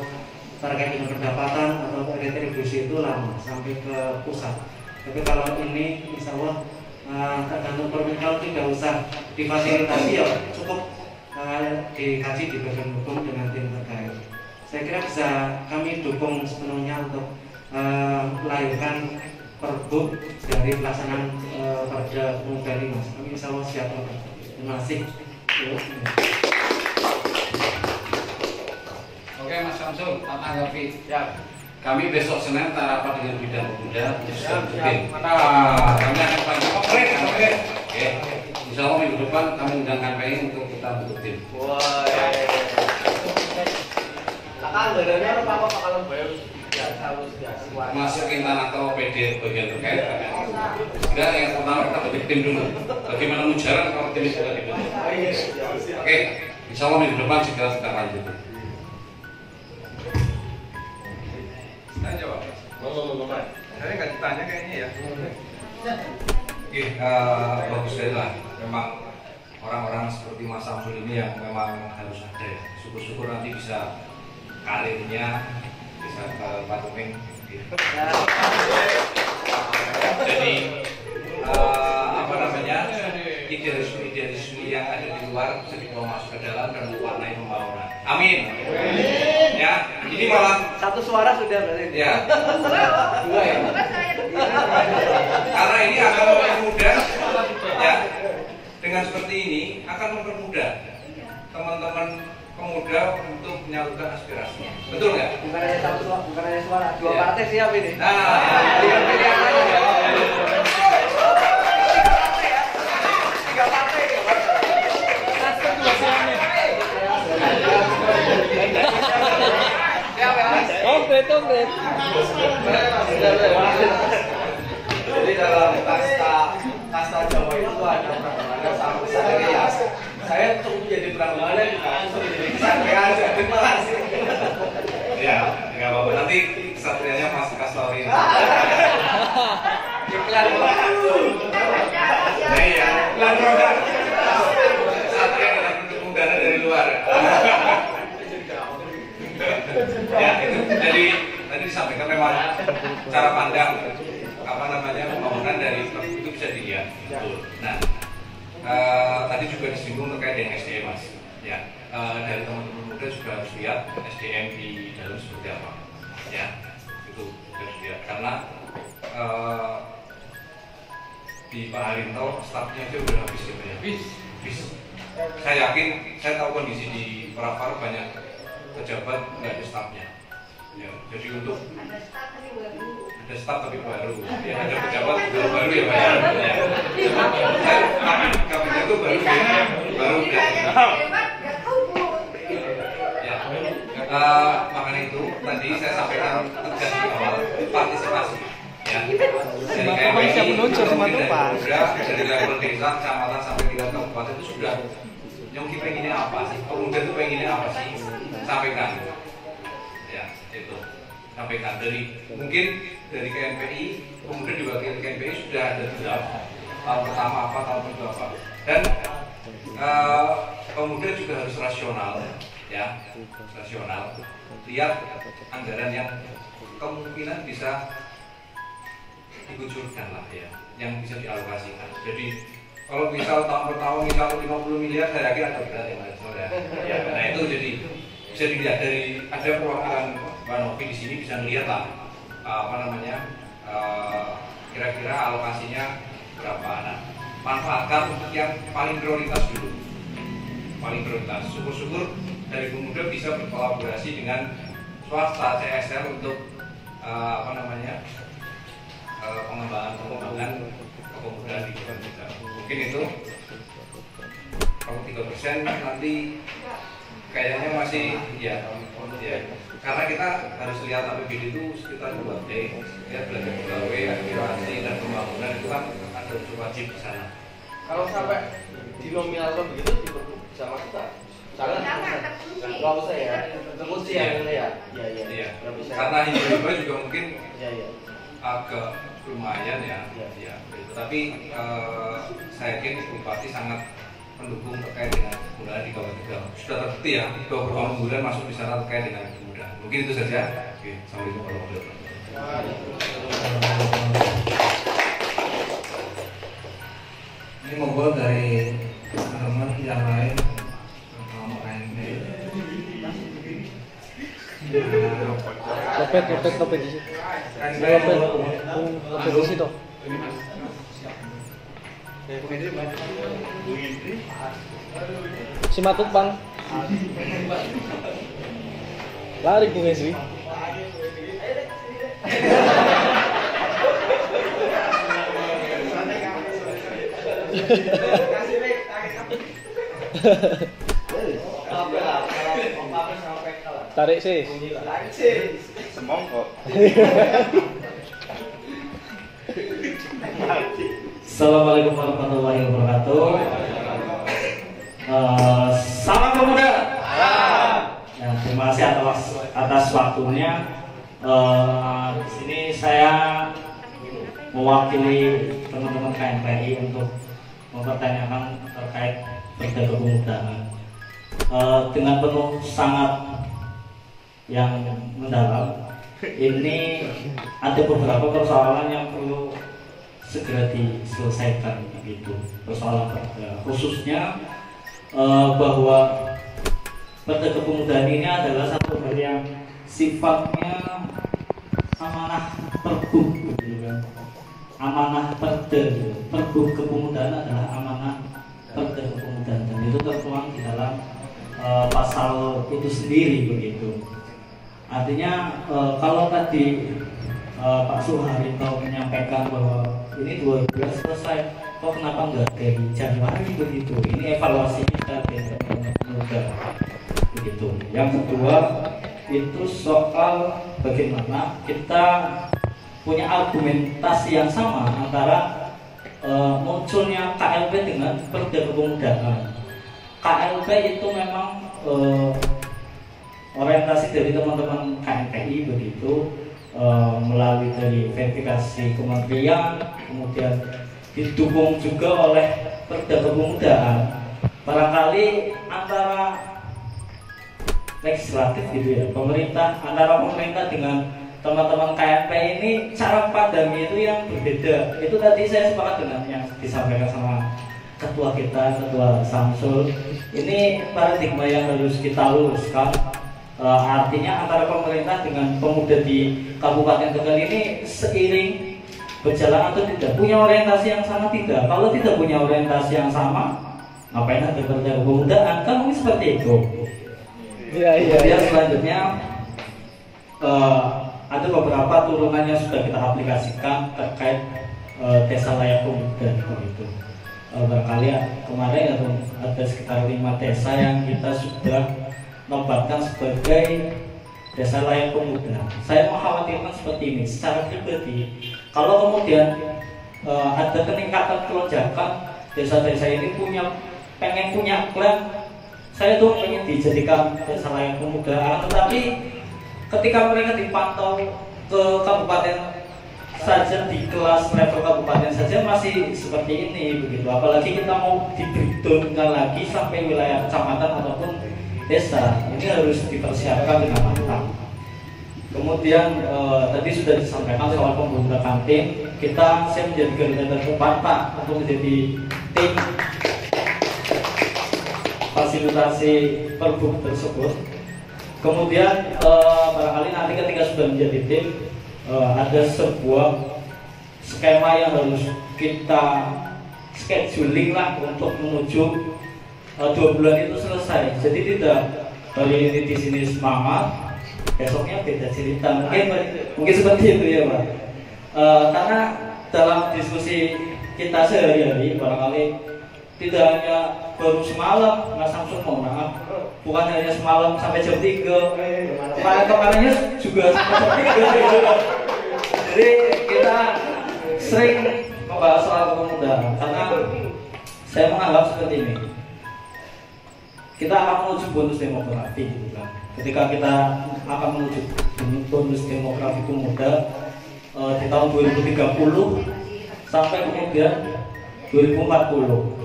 terkait dengan pendapatan atau retribusi itu lama sampai ke pusat. Tapi kalau ini insya Allah tergantung permintaan, tidak usah difasilitasi, ya cukup dikaji di bagian hukum dengan tim terkait. Saya kira bisa kami dukung sepenuhnya untuk melahirkan Pergub dari pelaksanaan Perda Pemuda ini, Mas. Kami insya Allah siap. Terima kasih. Oke Mas Samsul, tanggapi. Ya. Kami besok Senin rapat dengan bidang pemuda. Kami akan bantu. Oke. Insya Allah minggu depan kami undang KPI untuk kita bentuk tim. Wah. Akan badannya apa kalau bayar? Masukin tanah atau PD bagian terkait. Enggak, yang pertama kita bentuk tim dulu. Bagaimana mujarab kalau tim sudah dibentuk. Oke, insya Allah minggu depan segera kita lanjut. Saya jawab. Saya nggak ditanya kayaknya ya. Oke, bagus sekali lah. Memang orang-orang seperti Mas Samsul ini yang memang harus ada ya. Syukur-syukur nanti bisa karirnya bisa ke Patuming. Jadi apa namanya, idealisme yang ada di luar bisa dibawa masuk ke dalam dan mewarnai pembangunan. Amin. Ya, ini malah satu suara sudah berarti. ya. Dua ya. Karena ini akan mempermudah, ya. Dengan seperti ini akan mempermudah teman-teman pemuda untuk menyalurkan aspirasinya. Betul nggak? Bukan hanya suara, dua Ya. partai siap ini. Nah, tiga partai. Komplit. Jadi dalam kasta Jawa itu ada sama saya. Saya untuk menjadi peranggalan juga sudah jadi kesatria aja. Terima kasih. ya, nggak apa-apa. Nanti kesatrianya Mas Kastori. Iklan. Iya, iklan produk. Satria dengan bentuk udara dari luar. Ya, itu jadi tadi disampaikan memang cara pandang apa namanya pembangunan dari itu bisa dilihat. Betul. Nah, tadi juga disinggung terkait dengan SDM, Mas. Ya, dari teman-teman muda juga harus lihat SDM di dalam seperti apa. Ya, itu harus lihat karena di Pak Harinto stafnya itu udah habis ya, Pak. Habis. Saya yakin, saya tahu kondisi di Parapar banyak pejabat nggak ada stafnya. Ya, jadi untuk ada staf tapi baru, ya ada pejabat juga baru ya Pak. Tapi kabinet itu baru ya. Makanya itu tadi saya sampaikan tegas di awal partisipasi. Ya, dari KMPI dari level desa, kecamatan sampai tingkat kabupaten itu sudah. Yang kita pengennya apa sih? Pemuda itu pengennya apa sih? Sampaikan. Ya, itu. Sampaikan mungkin dari KMPI, pemuda di bagian KMPI sudah ada draft tahun pertama apa, tahun kedua apa. Dan pemuda juga harus rasional, ya, rasional. Lihat anggaran yang kemungkinan bisa dikucurkan lah ya, yang bisa dialokasikan. Jadi kalau misal tahun per tahun misal 50 miliar, saya yakin ada berat yang saudara. Ya, nah itu jadi bisa dilihat dari ada perwakilan Mbak Novi di sini bisa melihat lah apa namanya kira-kira alokasinya berapa. Nah, manfaatkan untuk yang paling prioritas dulu, paling prioritas. Syukur-syukur dari Pemuda bisa berkolaborasi dengan swasta CSR untuk pengembangan kepemudaan di kita. Mungkin itu kalau 3% nanti kayaknya masih ya, karena kita harus lihat APBD itu sekitar 2T, ya, belanja pegawai, aspirasi dan pembangunan itu kan ada unsur wajib di sana. Kalau sampai di nominal begitu bisa masuk tak? Nggak usah ya, terkunci ya, Iya. Karena hijau juga mungkin agak lumayan ya. Tapi saya yakin Bupati sangat mendukung terkait dengan penggunaan di Kabupaten Tegal. Sudah terbukti ya, beberapa bulan masuk di sana terkait dengan kemudahan. Mungkin itu saja. Oke, sampai jumpa lagi. Ini monggo dari teman-teman yang lain. Lopet di situ. Lopet di situ. Si Matut Bang. Lari Bung Esri. Tarik sih. Semongko. Assalamualaikum warahmatullahi wabarakatuh. Salam pemuda. Ya, terima kasih atas waktunya. Di sini saya mewakili teman-teman KMPI untuk mempertanyakan terkait Perda Kepemudaan dengan penuh sangat yang mendalam. Ini ada beberapa persoalan yang perlu segera diselesaikan, begitu persoalan perda, khususnya bahwa Perda Kepemudaan ini adalah satu hal yang sifatnya amanah pergub, gitu kan? Amanah perda, pergub kepemudaan adalah amanah Perda Kepemudaan, dan itu tertuang di dalam pasal itu sendiri, begitu. Artinya kalau tadi Pak Suharito menyampaikan bahwa ini 2 bulan selesai, kok kenapa enggak dari Januari begitu? Ini evaluasinya dari pemuda, begitu. Yang kedua itu soal bagaimana kita punya argumentasi yang sama antara munculnya KLP dengan Perda Kepemudaan. KLP itu memang orientasi dari teman-teman KMPI, begitu, melalui dari verifikasi kementerian, kemudian didukung juga oleh Perda Kepemudaan. Barangkali antara legislatif, gitu ya, antara pemerintah dengan teman-teman KMP ini cara pandangnya itu yang berbeda. Itu tadi saya sepakat dengan yang disampaikan sama ketua kita, Ketua Samsul. Ini paradigma yang harus kita luruskan. Artinya antara pemerintah dengan pemuda di Kabupaten Tegal ini seiring berjalan atau tidak, punya orientasi yang sama tidak? Kalau tidak punya orientasi yang sama, ngapain ada Perda Kepemudaan? Kan mungkin seperti itu. Kemudian selanjutnya ada beberapa turunan yang sudah kita aplikasikan terkait desa layak pemuda itu. Barangkali kemarin ada sekitar 5 desa yang kita sudah nobatkan sebagai desa layak pemuda. Saya mengkhawatirkan seperti ini secara pribadi. Kalau kemudian ada peningkatan kelonjakan, desa-desa ini pengen punya klaim, saya tuh pengen dijadikan desa layak pemuda, tetapi ketika mereka dipantau ke kabupaten saja, di kelas level kabupaten saja masih seperti ini, begitu. Apalagi kita mau dibreakdownkan lagi sampai wilayah kecamatan ataupun desa, ini harus dipersiapkan dengan matang. Kemudian tadi sudah disampaikan soal pembuka kantin. Saya menjadi garda terdepan Pak untuk menjadi tim fasilitasi perbuk tersebut. Kemudian barangkali nanti ketika sudah menjadi tim ada skema yang harus kita scheduling lah untuk menuju 2 bulan itu selesai. Jadi tidak hari ini di sini semangat, besoknya beda cerita. Mungkin seperti itu ya Pak. Karena dalam diskusi kita sehari-hari barangkali tidak hanya baru semalam Mas Samsul, mohon maaf, bukan hanya semalam sampai jam 3, kemarin-kemarinnya juga sampai jam 3. Jadi kita sering membahas soal kepemudaan karena saya menganggap seperti ini, kita akan menuju bonus demografi gitu kan. Ketika kita akan menuju bonus demografi pemuda di tahun 2030 sampai kemudian 2040,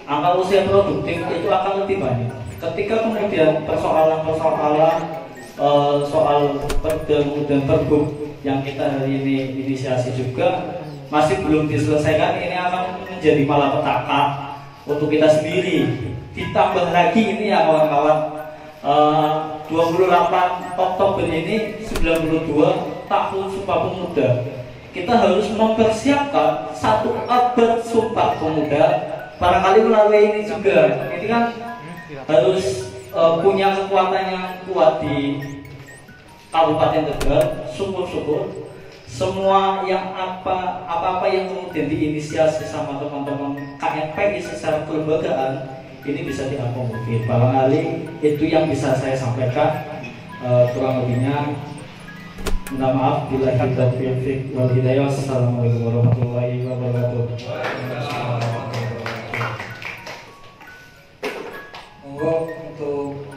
angka usia produktif itu akan lebih banyak. Ketika kemudian persoalan-persoalan soal perda dan pergub yang kita hari ini inisiasi juga masih belum diselesaikan, ini akan menjadi malapetaka untuk kita sendiri. Ditambah lagi ini ya kawan-kawan, 28 Oktober ini 92 tahun Sumpah Pemuda. Kita harus mempersiapkan 1 abad Sumpah Pemuda. Barangkali melalui ini juga, ini kan harus punya kekuatan yang kuat di Kabupaten Tegal. Syukur-syukur semua yang apa-apa yang kemudian diinisiasi sama teman-teman KNPI secara kelembagaan ini bisa diakomodir. Barangkali itu yang bisa saya sampaikan. Kurang lebihnya minta maaf bila kita taufiq wal hidayah. Assalamualaikum warahmatullahi wabarakatuh. Monggo untuk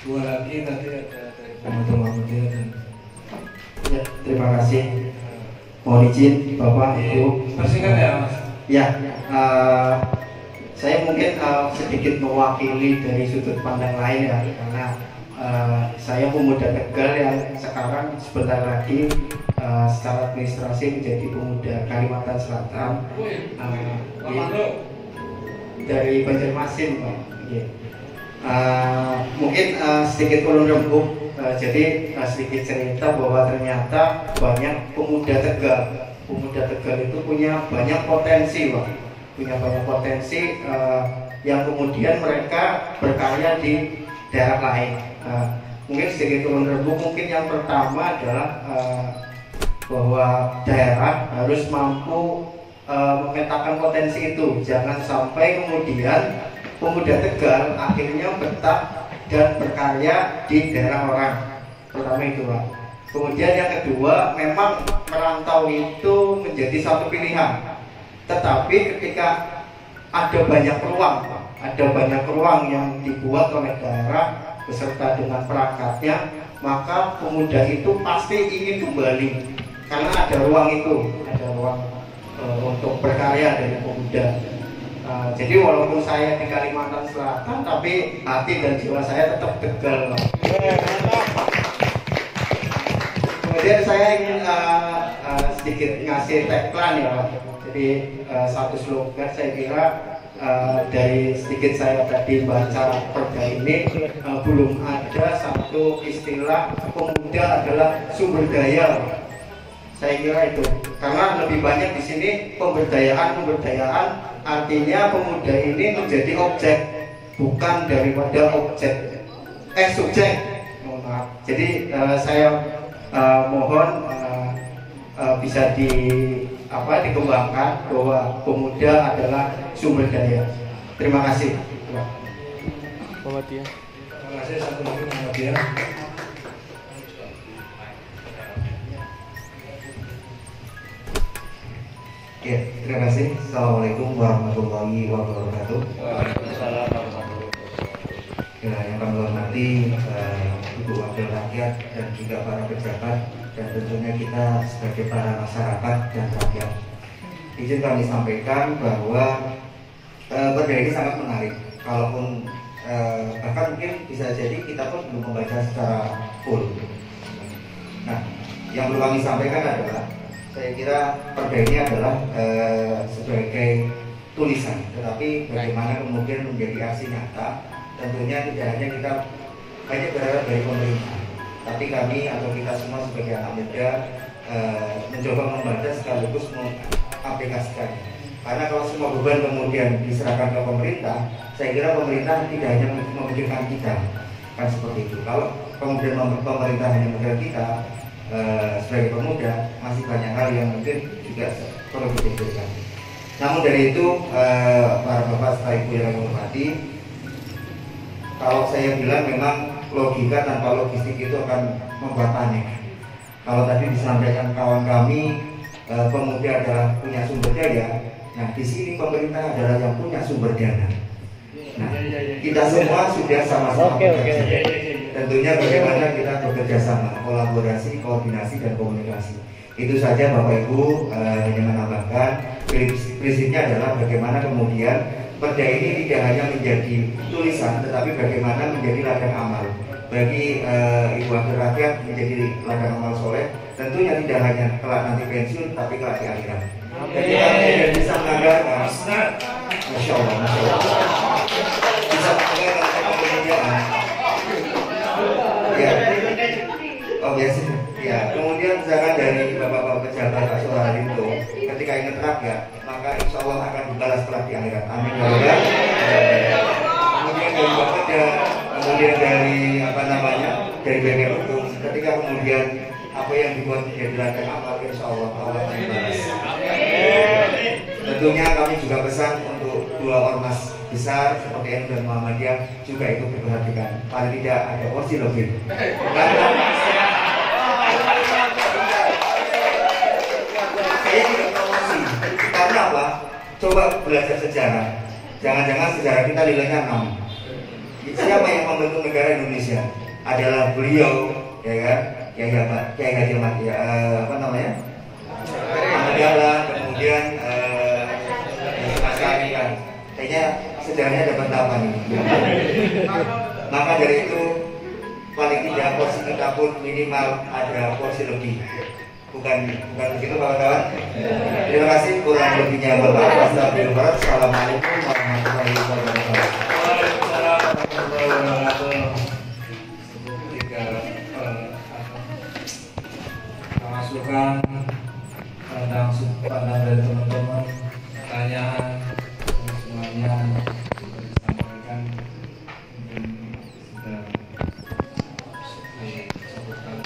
2 lagi nanti ada dari teman-teman media. Ya, terima kasih. Mohon izin Bapak Ibu. Persingkat ya Mas. Ya, saya mungkin sedikit mewakili dari sudut pandang lain ya, karena saya pemuda Tegal yang sekarang sebentar lagi secara administrasi menjadi pemuda Kalimantan Selatan dari Banjarmasin Pak. Mungkin sedikit ulun rembuk, jadi sedikit cerita bahwa ternyata banyak pemuda Tegal itu punya banyak potensi Pak, punya banyak potensi yang kemudian mereka berkarya di daerah lain. Mungkin sedikit ulun rembuk, mungkin yang pertama adalah bahwa daerah harus mampu memetakan potensi itu, jangan sampai kemudian pemuda Tegal akhirnya betah dan berkarya di daerah orang. Pertama itu Pak. Kemudian yang kedua, memang merantau itu menjadi satu pilihan. Tetapi ketika ada banyak ruang, ada banyak ruang yang dibuat oleh daerah beserta dengan perangkatnya, maka pemuda itu pasti ingin kembali karena ada ruang itu, ada ruang untuk berkarya dari pemuda. Jadi walaupun saya di Kalimantan Selatan, tapi hati dan jiwa saya tetap Tegal. Kemudian saya ingin sedikit ngasih tagline ya Pak. Jadi satu slogan saya kira dari sedikit saya tadi baca perda ini, belum ada satu istilah pemuda adalah sumber daya. Saya kira itu, karena lebih banyak di sini pemberdayaan, artinya pemuda ini menjadi objek, bukan daripada subjek. Maaf. Jadi saya mohon bisa dikembangkan bahwa pemuda adalah sumber daya. Terima kasih. Terima kasih. Satu lagi Muhammadiyah. Ya, terima kasih. Assalamualaikum warahmatullahi wabarakatuh. Waalaikumsalam warahmatullahi wabarakatuh. Ya, yang kami hormati Ibu Wakil Rakyat dan juga para pejabat, dan tentunya kita sebagai para masyarakat dan rakyat. Izin kami sampaikan bahwa perda ini sangat menarik. Kalaupun bahkan mungkin bisa jadi kita pun belum membaca secara full. Nah, yang perlu kami sampaikan adalah saya kira perda ini adalah sebagai tulisan, tetapi bagaimana kemudian menjadi aksi nyata, tentunya tidak hanya kita banyak berharap dari pemerintah, tapi kami atau kita semua sebagai anak muda mencoba membaca sekaligus mengaplikasikan. Karena kalau semua beban kemudian diserahkan ke pemerintah, saya kira pemerintah tidak hanya memikirkan kita, kan seperti itu. Kalau kemudian pemerintah hanya memikirkan kita sebagai pemuda, masih banyak hal yang mungkin juga perlu dipikirkan. Namun dari itu, para bapak serta ibu yang saya hormati, kalau saya bilang memang logika tanpa logistik itu akan membuat panik. Kalau tadi disampaikan kawan kami, pemuda adalah punya sumber daya. Nah, di sini pemerintah adalah yang punya sumber dana. Nah, kita semua sudah sama-sama bekerja. Tentunya bagaimana kita bekerja sama, kolaborasi, koordinasi, dan komunikasi. Itu saja Bapak Ibu, hanya menambahkan prinsipnya adalah bagaimana kemudian perda ini tidak hanya menjadi tulisan, tetapi bagaimana menjadi ladang amal bagi ibu wakil rakyat, menjadi ladang amal soleh. Tentunya tidak hanya kelak nanti pensiun, tapi kelak di akhirat. Jadi kami tidak bisa menganggarkan, Masya Allah, bisa menganggarkan kemudian. Ya, oh biasa. Ya, kemudian misalkan dari bapak-bapak pejabat Pak Soeharto, ketika ingat rakyat, maka insya Allah akan dibalas kelak di akhirat. Amin ya Allah. Kemudian dari Bapeda, kemudian dari dari bengkel hukum, ketika kemudian apa yang dibuat menjadi ladang amal, insya Allah Allah akan dibalas. Tentunya kami juga pesan untuk dua ormas besar seperti NU dan Muhammadiyah juga ikut diperhatikan. Paling tidak ada porsi lebih. Saya tidak promosi. Karena apa? Coba belajar sejarah. Jangan-jangan sejarah kita nilainya 6. Siapa yang membentuk negara Indonesia? Adalah beliau, ya kan? Kiai Haji Ahmad, apa namanya? Ahmad Dahlan, kemudian Mas Kani kan. Kayaknya sejarahnya dapat 8 nih. Maka dari itu paling tidak porsi kita pun minimal ada porsi lebih. Bukan begitu kawan-kawan. Terima kasih, kurang lebihnya Bapak. Assalamualaikum warahmatullahi wabarakatuh. Masukan tentang sudut pandang dari teman-teman, pertanyaan semuanya disampaikan, mungkin sudah disebutkan.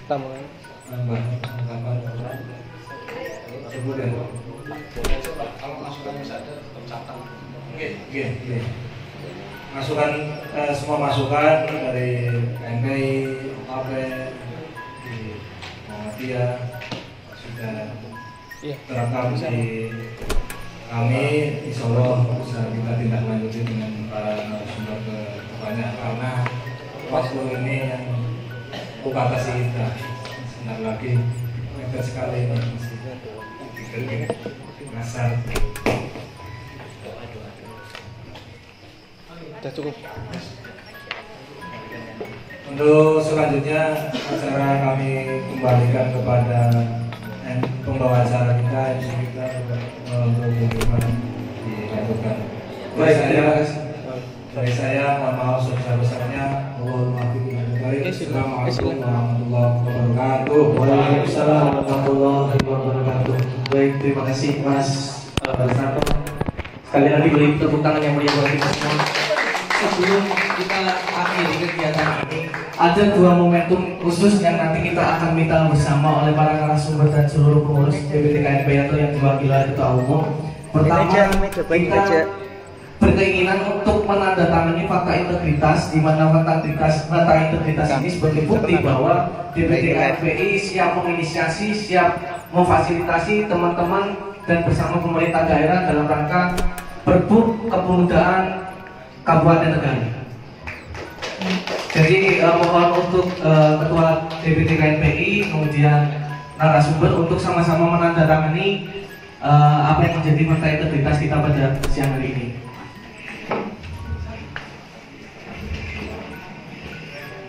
Tambah sebut ya. Kalau masukannya ada tercatat. Oke. Masukan, semua masukan dari NPI, OKP, di Muhammadiyah sudah terekam di kami. Insya Allah bisa kita tindak lanjuti dengan para narasumber ke depannya, karena waktu ini yang batasi kita. Sebentar lagi mepet sekali ini, kasar. Sudah cukup. Untuk selanjutnya acara kami kembalikan kepada pembawa acara kita, untuk dilanjutkan. Dari saya mohon maaf sebesar-besarnya. Assalamualaikum warahmatullahi wabarakatuh. Waalaikumsalam warahmatullahi wabarakatuh. Baik, terima kasih Mas Basnato. Sekali lagi beri tepuk tangan yang meriah buat kita semua. Sebelum kita akhiri kegiatan ini, ada dua momentum khusus yang nanti kita akan minta bersama oleh para narasumber dan seluruh pengurus DPT KNP atau yang diwakili oleh Ketua Umum. Pertama, kita berkeinginan untuk menandatangani fakta integritas, di mana fakta integritas ini sebagai bukti bahwa DPT KNPI siap menginisiasi, siap memfasilitasi teman-teman dan bersama pemerintah daerah dalam rangka Perbuk Kepemudaan Kabupaten Tegal. Jadi mohon untuk Ketua DPT KNPI kemudian narasumber untuk sama-sama menandatangani apa yang menjadi fakta integritas kita pada siang hari ini.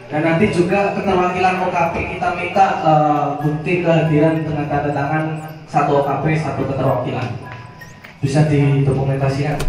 Dan nanti juga keterwakilan OKP kita minta bukti kehadiran dengan tanda tangan 1 OKP 1 keterwakilan. Bisa didokumentasikan.